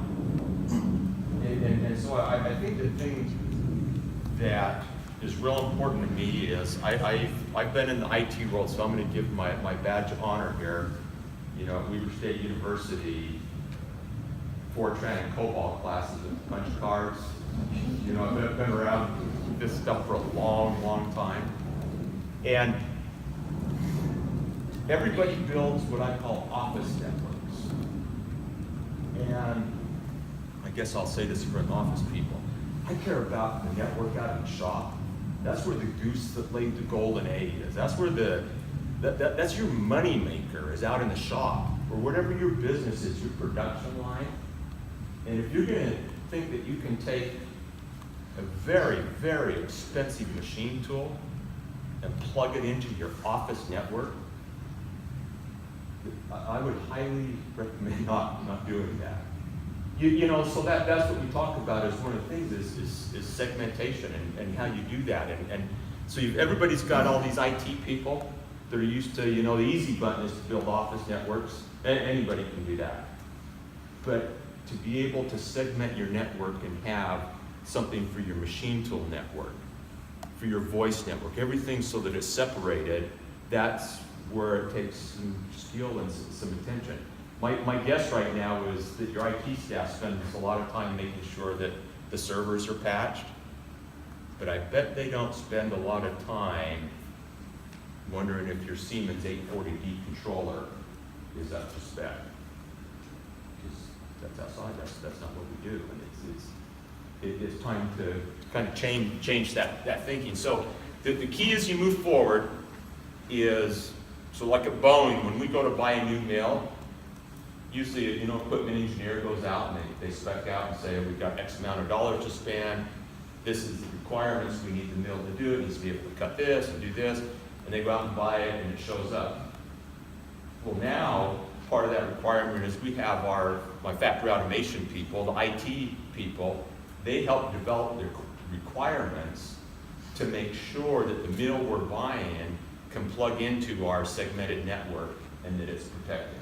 S10: And so I think the thing that is real important to me is I've been in the IT world, so I'm going to give my badge of honor here. You know, at Weber State University, Fortran and COBOL classes and punch cards. You know, I've been around this stuff for a long, long time. And everybody builds what I call office networks. And I guess I'll say this for an office people. I care about the network out in the shop. That's where the goose that laid the golden egg is. That's where that's your money maker is out in the shop, or whatever your business is, your production line. And if you're gonna think that you can take a very, very expensive machine tool and plug it into your office network, I would highly recommend not doing that. You know, so that's what we talk about is one of the things is segmentation and how you do that. And so everybody's got all these IT people that are used to, you know, the easy button is to build office networks. Anybody can do that. But to be able to segment your network and have something for your machine tool network, for your voice network, everything so that it's separated, that's where it takes some skill and some attention. My guess right now is that your IT staff spends a lot of time making sure that the servers are patched, but I bet they don't spend a lot of time wondering if your Siemens 840D controller is up to spec. Because that's outside, that's not what we do, and it's time to kind of change that thinking. So the key as you move forward is, so like at Boeing, when we go to buy a new mill, usually, you know, equipment engineer goes out and they spec out and say, we've got X amount of dollars to spend. This is the requirements. We need the mill to do it. It needs to be able to cut this and do this. And they go out and buy it and it shows up. Well, now, part of that requirement is we have my factory automation people, the IT people, they help develop the requirements to make sure that the mill we're buying can plug into our segmented network and that it's protected.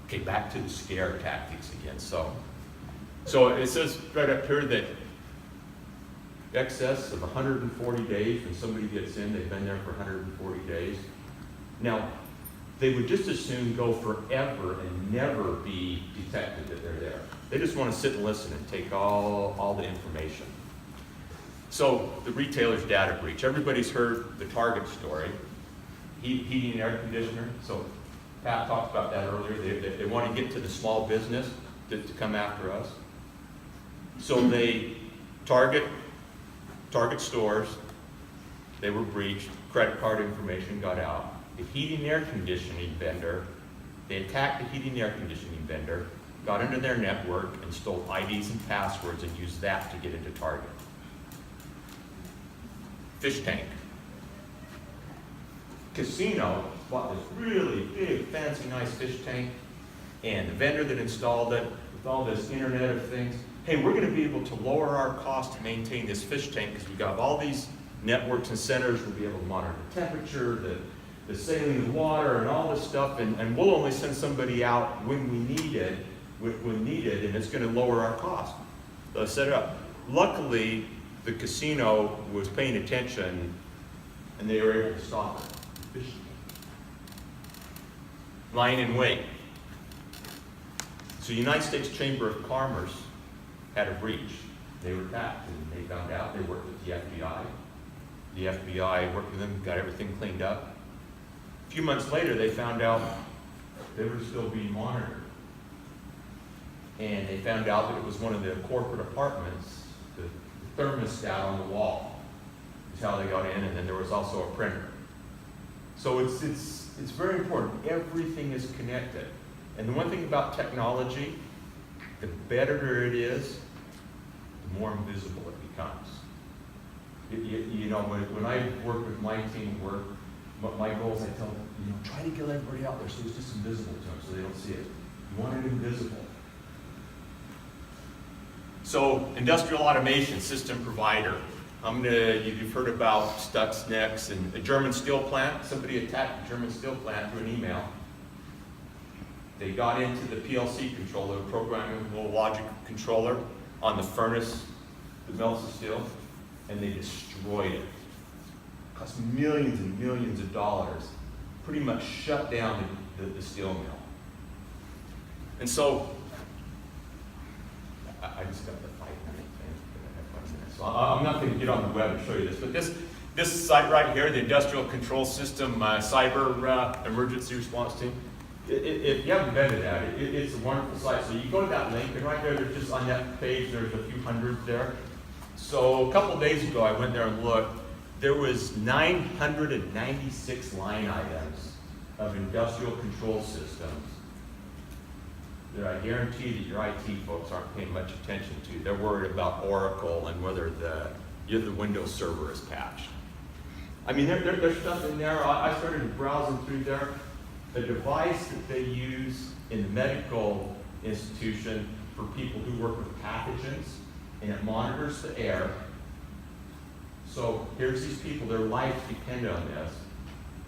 S10: Okay, back to the scare tactics again. So it says right up here that excess of 140 days, when somebody gets in, they've been there for 140 days. Now, they would just as soon go forever and never be detected that they're there. They just want to sit and listen and take all the information. So the retailer's data breach. Everybody's heard the Target story. Heating and air conditioner. So Pat talked about that earlier. They want to get to the small business to come after us. So they Target stores, they were breached, credit card information got out. The heating and air conditioning vendor, they attacked the heating and air conditioning vendor, got into their network and stole IDs and passwords and used that to get into Target. Fish tank. Casino bought this really big, fancy, nice fish tank, and the vendor that installed it, with all this Internet of Things, hey, we're going to be able to lower our cost to maintain this fish tank because we've got all these networks and centers. We'll be able to monitor the temperature, the saline of water, and all this stuff, and we'll only send somebody out when we need it, and it's going to lower our cost. So I set it up. Luckily, the casino was paying attention and they were able to stop it. Phishing. Lying in wait. So the United States Chamber of Commerce had a breach. They were attacked and they found out. They worked with the FBI. The FBI worked with them, got everything cleaned up. A few months later, they found out they were still being monitored. And they found out that it was one of the corporate apartments, the thermostat on the wall is how they got in, and then there was also a printer. So it's very important. Everything is connected. And the one thing about technology, the better it is, the more invisible it becomes. You know, when I work with my team, my goal is I tell them, you know, try to get everybody out there so it's just invisible to them so they don't see it. You want it invisible. So, industrial automation system provider. You've heard about Stuxnet and a German steel plant. Somebody attacked a German steel plant through an email. They got into the PLC controller, the programmable logic controller, on the furnace that melts the steel, and they destroyed it. It cost millions and millions of dollars. Pretty much shut down the steel mill. And so, I just got the 5 minute thing. So I'm not going to get on the web and show you this, but this site right here, the Industrial Control System Cyber Emergency Response Team, if you haven't been to that, it's a wonderful site. So you go to that link, and right there, there's just on that page, there's a few hundred there. So a couple days ago, I went there and looked. There was 996 line items of industrial control systems that I guarantee that your IT folks aren't paying much attention to. They're worried about Oracle and whether the Windows server is patched. I mean, there's stuff in there. I started browsing through there. A device that they use in the medical institution for people who work with pathogens, and it monitors the air. So here's these people, their lives depend on this.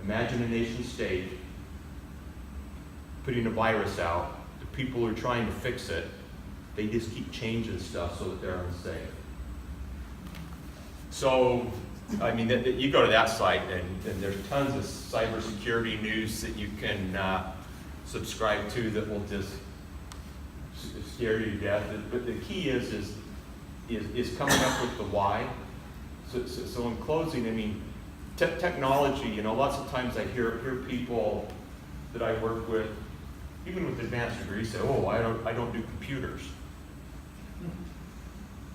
S10: Imagine a nation state putting a virus out. The people who are trying to fix it, they just keep changing stuff so that they're unsafe. So, I mean, you go to that site and there's tons of cybersecurity news that you can subscribe to that will just scare you to death. But the key is coming up with the why. So in closing, I mean, technology, you know, lots of times I hear people that I work with, even with advanced degrees, say, oh, I don't do computers.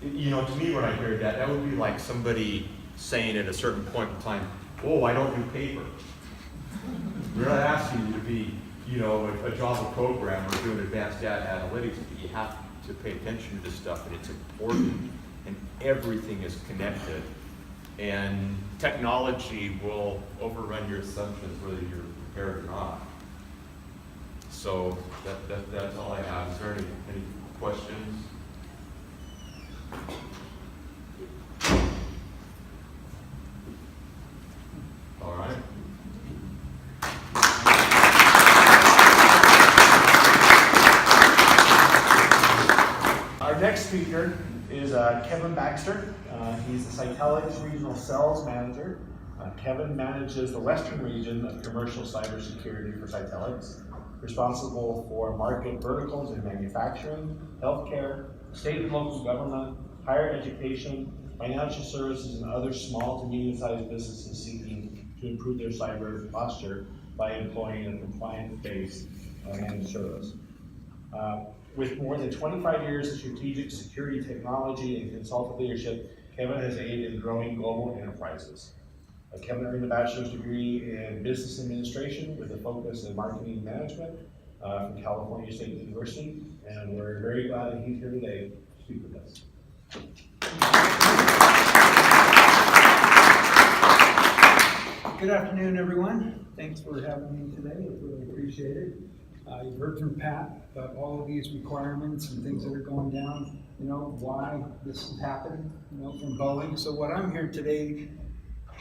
S10: You know, to me when I hear that, that would be like somebody saying at a certain point in time, oh, I don't do paper. We're not asking you to be, you know, a Java programmer doing advanced data analytics, but you have to pay attention to this stuff, and it's important, and everything is connected. And technology will overrun your assumptions whether you're prepared or not. So that's all I have. Is there any questions? All right.
S9: Our next speaker is Kevin Baxter. He's the Cytelix Regional Sales Manager. Kevin manages the Western region of commercial cybersecurity for Cytelix, responsible for market verticals in manufacturing, healthcare, state and local government, higher education, financial services, and other small to medium-sized businesses seeking to improve their cyber posture by employing a compliance-based managed service. With more than 25 years of strategic security technology and consultant leadership, Kevin has aided in growing global enterprises. Kevin earned a bachelor's degree in business administration with a focus in marketing management from California State University, and we're very glad that he's here today to speak with us.
S8: Good afternoon, everyone. Thanks for having me today. I really appreciate it. You've heard from Pat about all of these requirements and things that are going down, you know, why this is happening, you know, from Boeing. So what I'm here today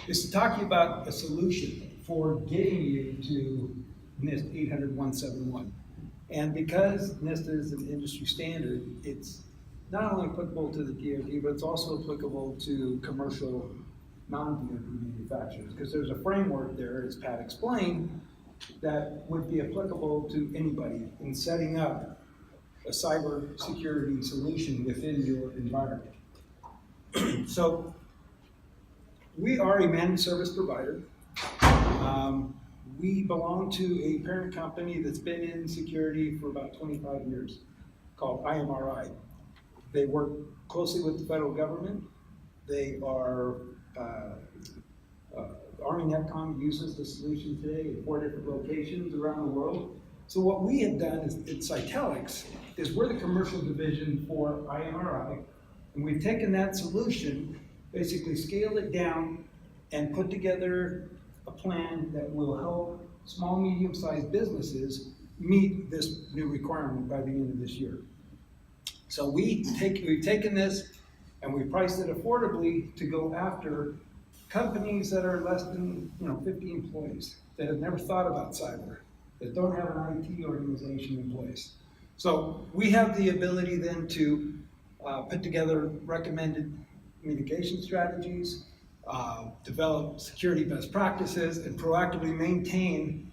S8: is to talk to you about a solution for getting you to NIST 800-171. And because NIST is an industry standard, it's not only applicable to the DoD, but it's also applicable to commercial non-DoD manufacturers, because there's a framework there, as Pat explained, that would be applicable to anybody in setting up a cyber security solution within your environment. So we are a managed service provider. We belong to a parent company that's been in security for about 25 years, called IMRI. They work closely with the federal government. They are, Army NetCom uses the solution today in 4 different locations around the world. So what we have done is, at Cytelix, is we're the commercial division for IMRI, and we've taken that solution, basically scaled it down, and put together a plan that will help small, medium-sized businesses meet this new requirement by the end of this year. So we've taken this and we priced it affordably to go after companies that are less than 50 employees, that have never thought about cyber, that don't have an IT organization in place. So we have the ability then to put together recommended communication strategies, develop security best practices, and proactively maintain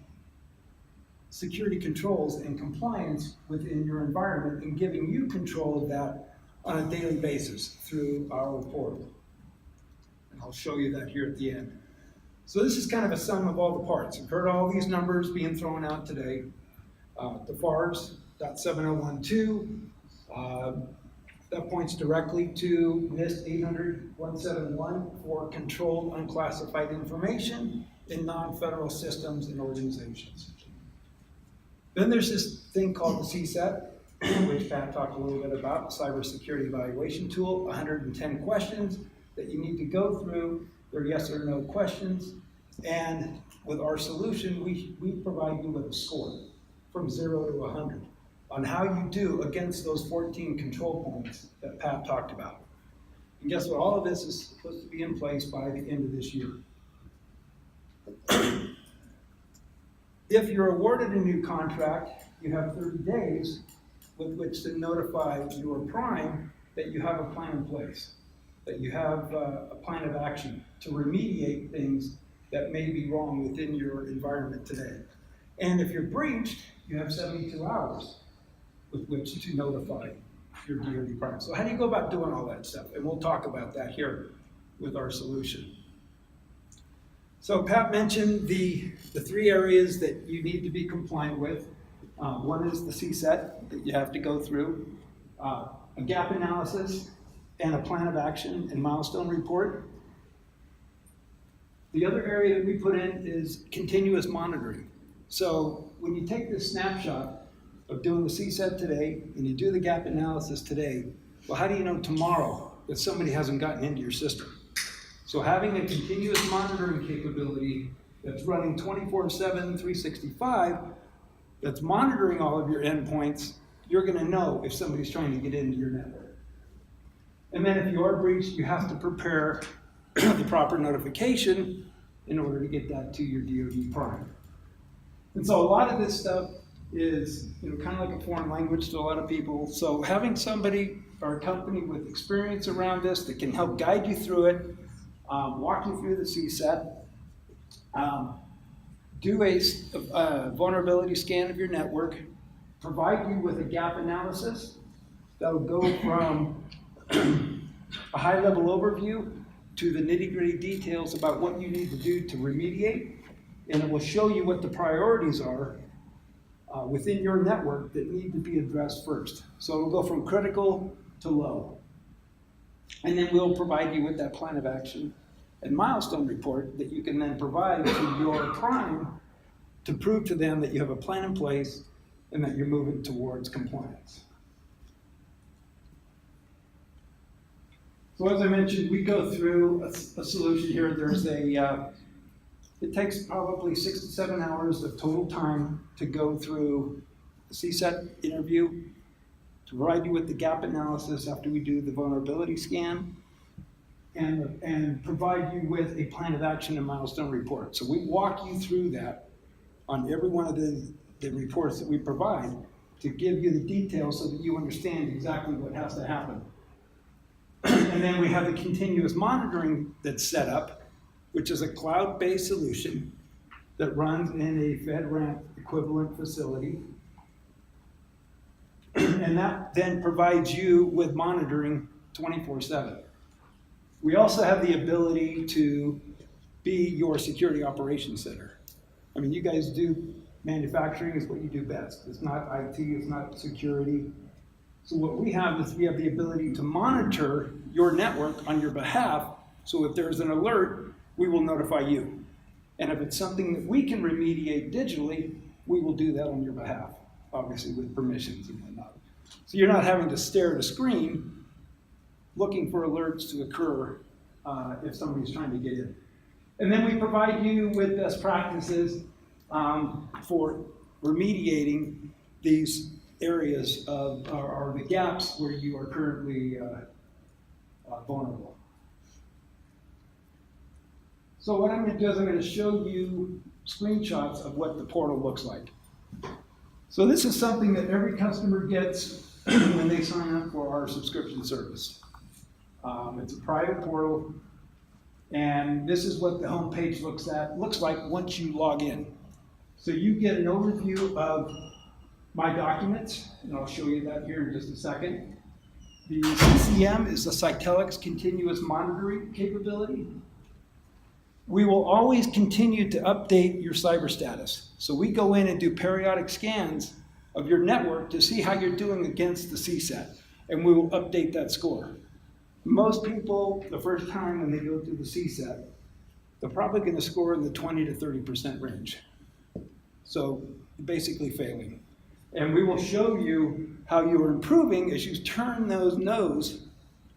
S8: security controls and compliance within your environment, and giving you control of that on a daily basis through our portal. And I'll show you that here at the end. So this is kind of a sum of all the parts. You've heard all these numbers being thrown out today. The FARS .7012, that points directly to NIST 800-171 for controlled unclassified information in non-federal systems and organizations. Then there's this thing called the CSET, which Pat talked a little bit about, cybersecurity evaluation tool, 110 questions that you need to go through. They're yes or no questions. And with our solution, we provide you with a score from 0 to 100 on how you do against those 14 control points that Pat talked about. And guess what? All of this is supposed to be in place by the end of this year. If you're awarded a new contract, you have 30 days with which to notify your prime that you have a plan in place, that you have a plan of action to remediate things that may be wrong within your environment today. And if you're breached, you have 72 hours with which to notify your DoD prime. So how do you go about doing all that stuff? And we'll talk about that here with our solution. So Pat mentioned the 3 areas that you need to be compliant with. One is the CSET that you have to go through, a gap analysis, and a plan of action and milestone report. The other area that we put in is continuous monitoring. So when you take this snapshot of doing the CSET today and you do the gap analysis today, well, how do you know tomorrow that somebody hasn't gotten into your system? So having a continuous monitoring capability that's running 24/7, 365, that's monitoring all of your endpoints, you're gonna know if somebody's trying to get into your network. And then if you are breached, you have to prepare the proper notification in order to get that to your DoD prime. And so a lot of this stuff is kind of like a foreign language to a lot of people. So having somebody or a company with experience around this that can help guide you through it, walk you through the CSET, do a vulnerability scan of your network, provide you with a gap analysis that'll go from a high-level overview to the nitty-gritty details about what you need to do to remediate, and it will show you what the priorities are within your network that need to be addressed first. So it'll go from critical to low. And then we'll provide you with that plan of action and milestone report that you can then provide to your prime to prove to them that you have a plan in place and that you're moving towards compliance. So as I mentioned, we go through a solution here. There's it takes probably 6 to 7 hours of total time to go through the CSET interview, to provide you with the gap analysis after we do the vulnerability scan, and provide you with a plan of action and milestone report. So we walk you through that on every one of the reports that we provide, to give you the details so that you understand exactly what has to happen. And then we have the continuous monitoring that's set up, which is a cloud-based solution that runs in a FedRAMP equivalent facility. And that then provides you with monitoring 24/7. We also have the ability to be your security operations center. I mean, you guys do manufacturing is what you do best. It's not IT, it's not security. So what we have is we have the ability to monitor your network on your behalf. So if there's an alert, we will notify you. And if it's something that we can remediate digitally, we will do that on your behalf, obviously with permissions and whatnot. So you're not having to stare at a screen looking for alerts to occur if somebody's trying to get in. And then we provide you with best practices for remediating these areas of, or the gaps where you are currently vulnerable. So what I'm going to do is I'm going to show you screenshots of what the portal looks like. So this is something that every customer gets when they sign up for our subscription service. It's a private portal, and this is what the homepage looks like once you log in. So you get an overview of my documents, and I'll show you that here in just a second. The CCM is the Cytelix continuous monitoring capability. We will always continue to update your cyber status. So we go in and do periodic scans of your network to see how you're doing against the CSAT, and we will update that score. Most people, the first time when they go through the CSAT, they're probably going to score in the 20 to 30% range. So basically failing. And we will show you how you are improving as you turn those no's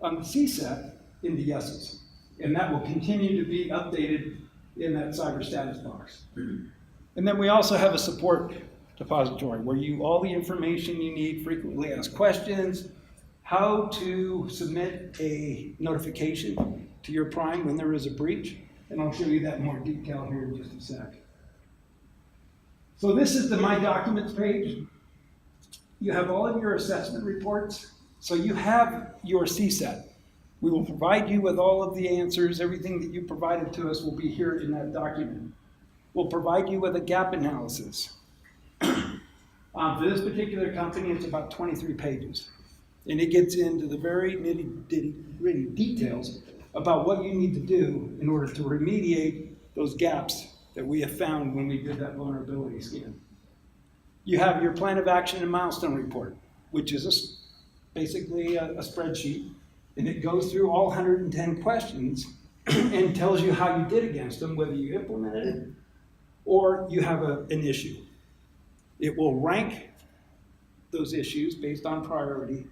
S8: on the CSAT into yeses. And that will continue to be updated in that cyber status box. And then we also have a support depository where all the information you need, frequently asked questions, how to submit a notification to your prime when there is a breach. And I'll show you that in more detail here in just a sec. So this is the My Documents page. You have all of your assessment reports. So you have your CSAT. We will provide you with all of the answers. Everything that you provided to us will be here in that document. We'll provide you with a gap analysis. For this particular company, it's about 23 pages. And it gets into the very nitty-gritty details about what you need to do in order to remediate those gaps that we have found when we did that vulnerability scan. You have your plan of action and milestone report, which is basically a spreadsheet. And it goes through all 110 questions and tells you how you did against them, whether you implemented it or you have an issue. It will rank those issues based on priority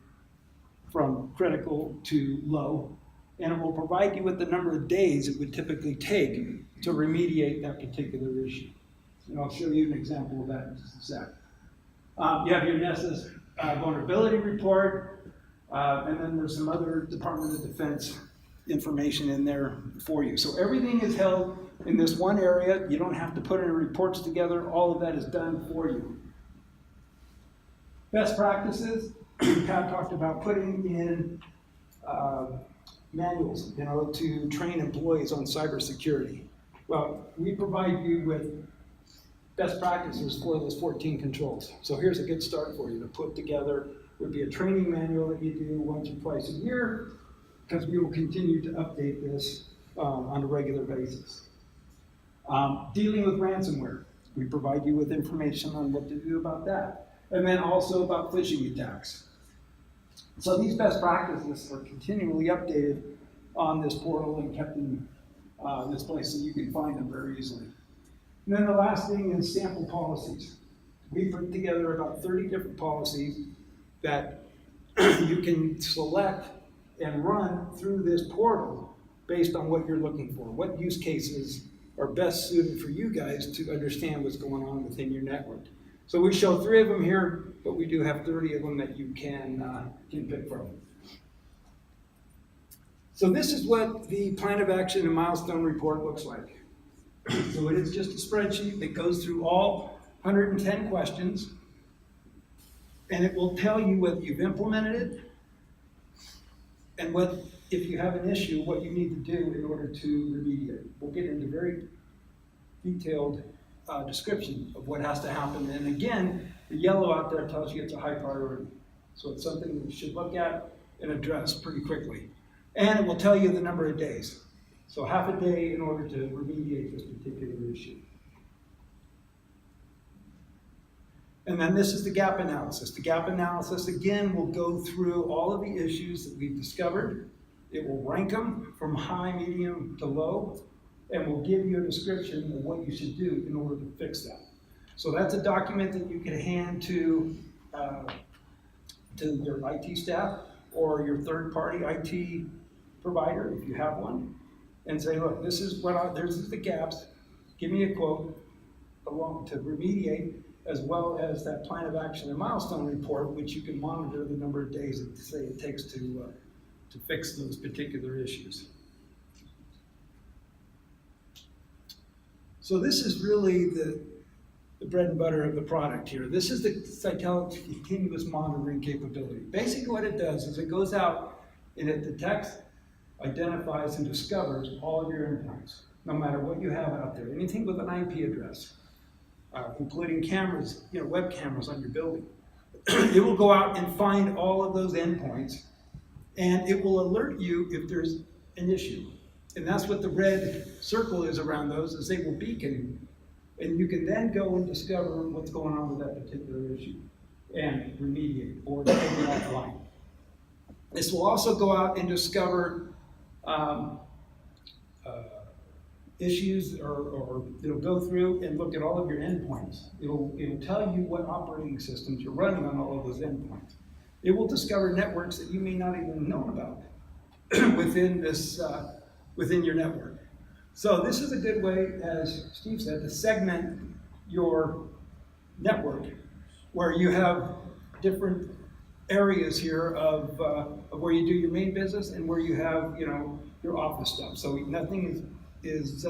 S8: from critical to low, and it will provide you with the number of days it would typically take to remediate that particular issue. And I'll show you an example of that in just a sec. You have your Nessus vulnerability report, and then there's some other Department of Defense information in there for you. So everything is held in this one area. You don't have to put any reports together. All of that is done for you. Best practices, Pat talked about putting in manuals, to train employees on cybersecurity. Well, we provide you with best practices for those 14 controls. So here's a good start for you to put together. Would be a training manual that you do once or twice a year, because we will continue to update this on a regular basis. Dealing with ransomware, we provide you with information on what to do about that. And then also about phishing attacks. So these best practices are continually updated on this portal and kept in this place so you can find them very easily. And then the last thing is sample policies. We put together about 30 different policies that you can select and run through this portal based on what you're looking for. What use cases are best suited for you guys to understand what's going on within your network. So we show 3 of them here, but we do have 30 of them that you can pick from. So this is what the plan of action and milestone report looks like. So it is just a spreadsheet that goes through all 110 questions. And it will tell you whether you've implemented it and what, if you have an issue, what you need to do in order to remediate. We'll get into very detailed description of what has to happen. And again, the yellow out there tells you it's a high priority. So it's something that you should look at and address pretty quickly. And it will tell you the number of days. So half a day in order to remediate this particular issue. And then this is the gap analysis. The gap analysis, again, will go through all of the issues that we've discovered. It will rank them from high, medium to low, and will give you a description of what you should do in order to fix that. So that's a document that you can hand to your IT staff or your third-party IT provider, if you have one, and say, look, this is there's the gaps. Give me a quote along to remediate, as well as that plan of action and milestone report, which you can monitor the number of days it takes to fix those particular issues. So this is really the bread and butter of the product here. This is the Untitled continuous monitoring capability. Basically what it does is it goes out and it detects, identifies, and discovers all of your endpoints, no matter what you have out there. Anything with an IP address, including cameras, web cameras on your building. It will go out and find all of those endpoints, and it will alert you if there's an issue. And that's what the red circle is around those, is they will beacon. And you can then go and discover what's going on with that particular issue and remediate or take it offline. This will also go out and discover issues, or it'll go through and look at all of your endpoints. It'll tell you what operating systems you're running on all of those endpoints. It will discover networks that you may not even know about within your network. So this is a good way, as Steve said, to segment your network, where you have different areas here of where you do your main business and where you have, your office stuff. So nothing is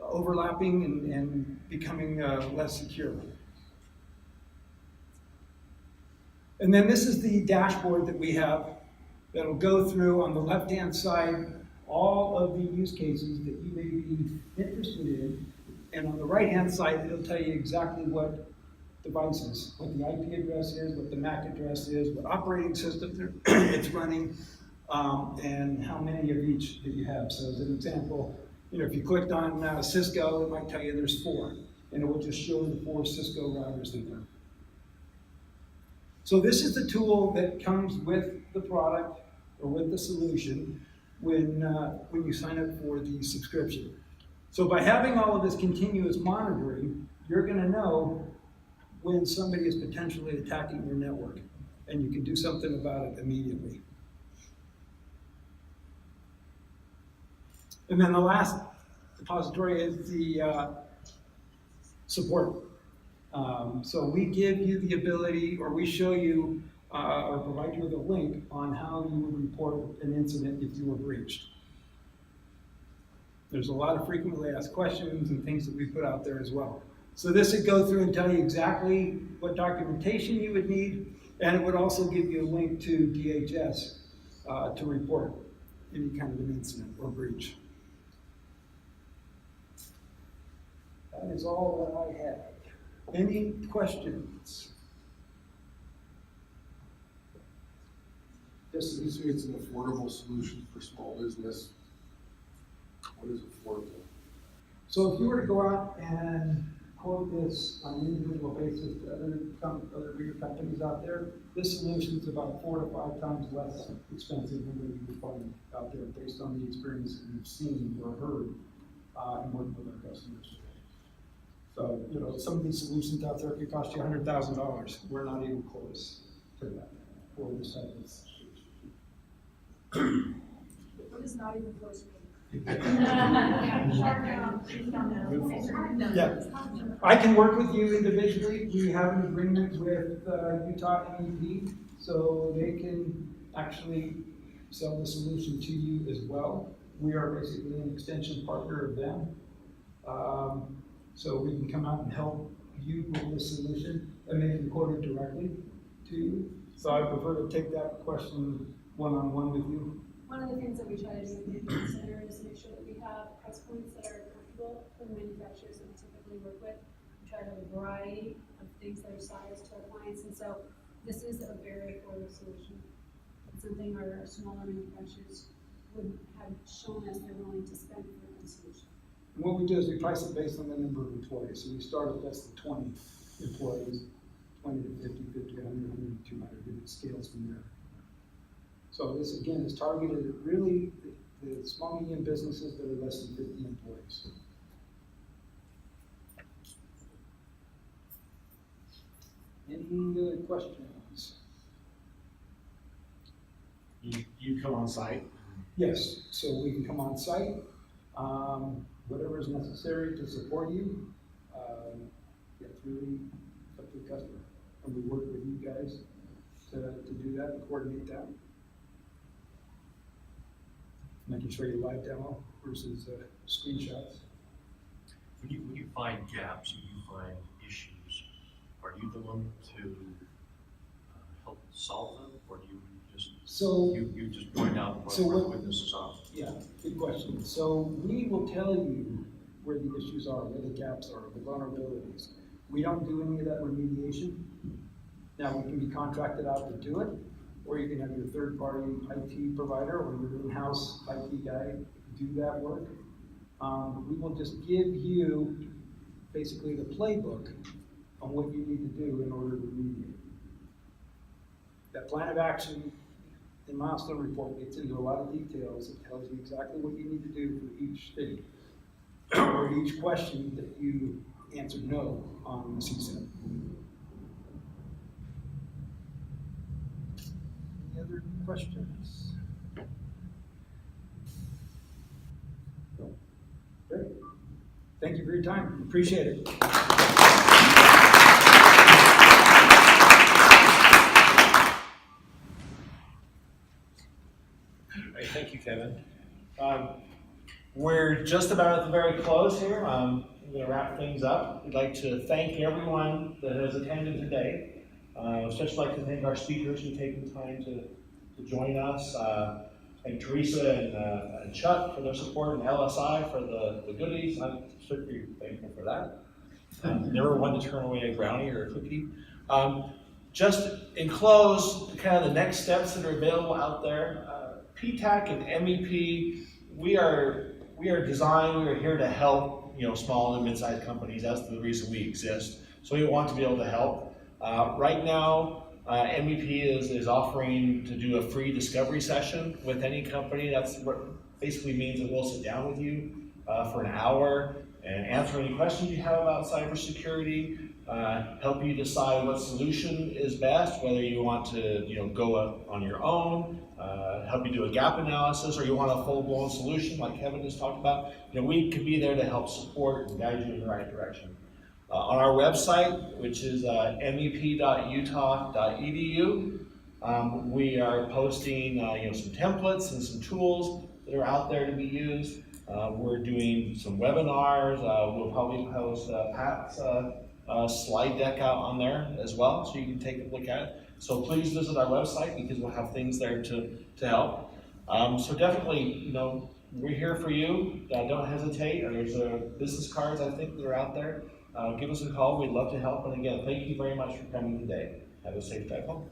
S8: overlapping and becoming less secure. And then this is the dashboard that we have that'll go through on the left-hand side all of the use cases that you may be interested in. And on the right-hand side, it'll tell you exactly what devices, what the IP address is, what the MAC address is, what operating system it's running, and how many of each that you have. So as an example, if you clicked on Cisco, it might tell you there's 4, and it will just show the 4 Cisco routers in there. So this is the tool that comes with the product or with the solution when you sign up for the subscription. So by having all of this continuous monitoring, you're going to know when somebody is potentially attacking your network, and you can do something about it immediately. And then the last depository is the support. So we give you the ability, or we show you, or provide you with a link on how you would report an incident if you were breached. There's a lot of frequently asked questions and things that we put out there as well. So this would go through and tell you exactly what documentation you would need, and it would also give you a link to DHS to report any kind of an incident or breach. That is all that I have. Any questions?
S7: Yes, you say it's an affordable solution for small business. What is affordable?
S8: So if you were to go out and quote this on an individual basis to other bigger companies out there, this solution is about 4 to 5 times less expensive than what you would find out there based on the experience that we've seen or heard and working with our customers. So, some of these solutions out there could cost you $100,000. We're not even close to that for this type of solution.
S11: What is not even close?
S8: Yeah, I can work with you individually. We have an agreement with Utah MEP, so they can actually sell the solution to you as well. We are basically an extension partner of them. So we can come out and help you with the solution and they can quote it directly. to you. So I prefer to take that question one-on-one with you.
S1: One of the things that we try to do in the center is make sure that we have price points that are comfortable for the manufacturers that we typically work with. We try to have a variety of things that are sized to our clients, and so this is a very affordable solution. It's something our smaller manufacturers would have shown us they're willing to spend for this solution.
S8: And what we do is we price it based on the number of employees. So we start at less than 20 employees, 20 to 50, 50, 100, 100, 200, and it scales from there. So this, again, is targeted at really the small, medium businesses that are less than 50 employees. Any other questions?
S9: You come on site.
S8: Yes, so we can come on site, whatever is necessary to support you. It's really up to the customer. And we work with you guys to do that and coordinate that. Making sure you live demo versus screenshots.
S2: When you find gaps, when you find issues, are you the one to help solve them, or do you just you just point out where the weaknesses are?
S8: Yeah, good question. So we will tell you where the issues are, where the gaps are, the vulnerabilities. We don't do any of that remediation. Now, we can be contracted out to do it, or you can have your third-party IT provider or your in-house IT guy do that work. We will just give you basically the playbook on what you need to do in order to remediate. That plan of action and milestone report gets into a lot of details. It tells you exactly what you need to do for each thing or each question that you answered no on the CSAT. Any other questions? No. Great. Thank you for your time. Appreciate it.
S9: Hey, thank you, Kevin. We're just about at the very close here. I'm going to wrap things up. We'd like to thank everyone that has attended today. Especially like to thank our speakers who've taken time to join us. And Teresa and Chuck for their support, and LSI for the goodies. I'm super thankful for that. Never one to turn away a brownie or a cookie. Just in close, kind of the next steps that are available out there. PTAC and MEP, we are designed, we are here to help, small and mid-sized companies. That's the reason we exist. So we want to be able to help. Right now, MEP is offering to do a free discovery session with any company. That's what basically means that we'll sit down with you for an hour and answer any questions you have about cybersecurity, help you decide what solution is best, whether you want to go up on your own, help you do a gap analysis, or you want a full-blown solution like Kevin just talked about. We could be there to help support and guide you in the right direction. On our website, which is mep.utah.edu, we are posting some templates and some tools that are out there to be used. We're doing some webinars. We'll probably post Pat's slide deck out on there as well, so you can take a look at it. So please visit our website because we'll have things there to help. So definitely, we're here for you. Don't hesitate. There's business cards, I think, that are out there. Give us a call. We'd love to help. And again, thank you very much for coming today. Have a safe drive home.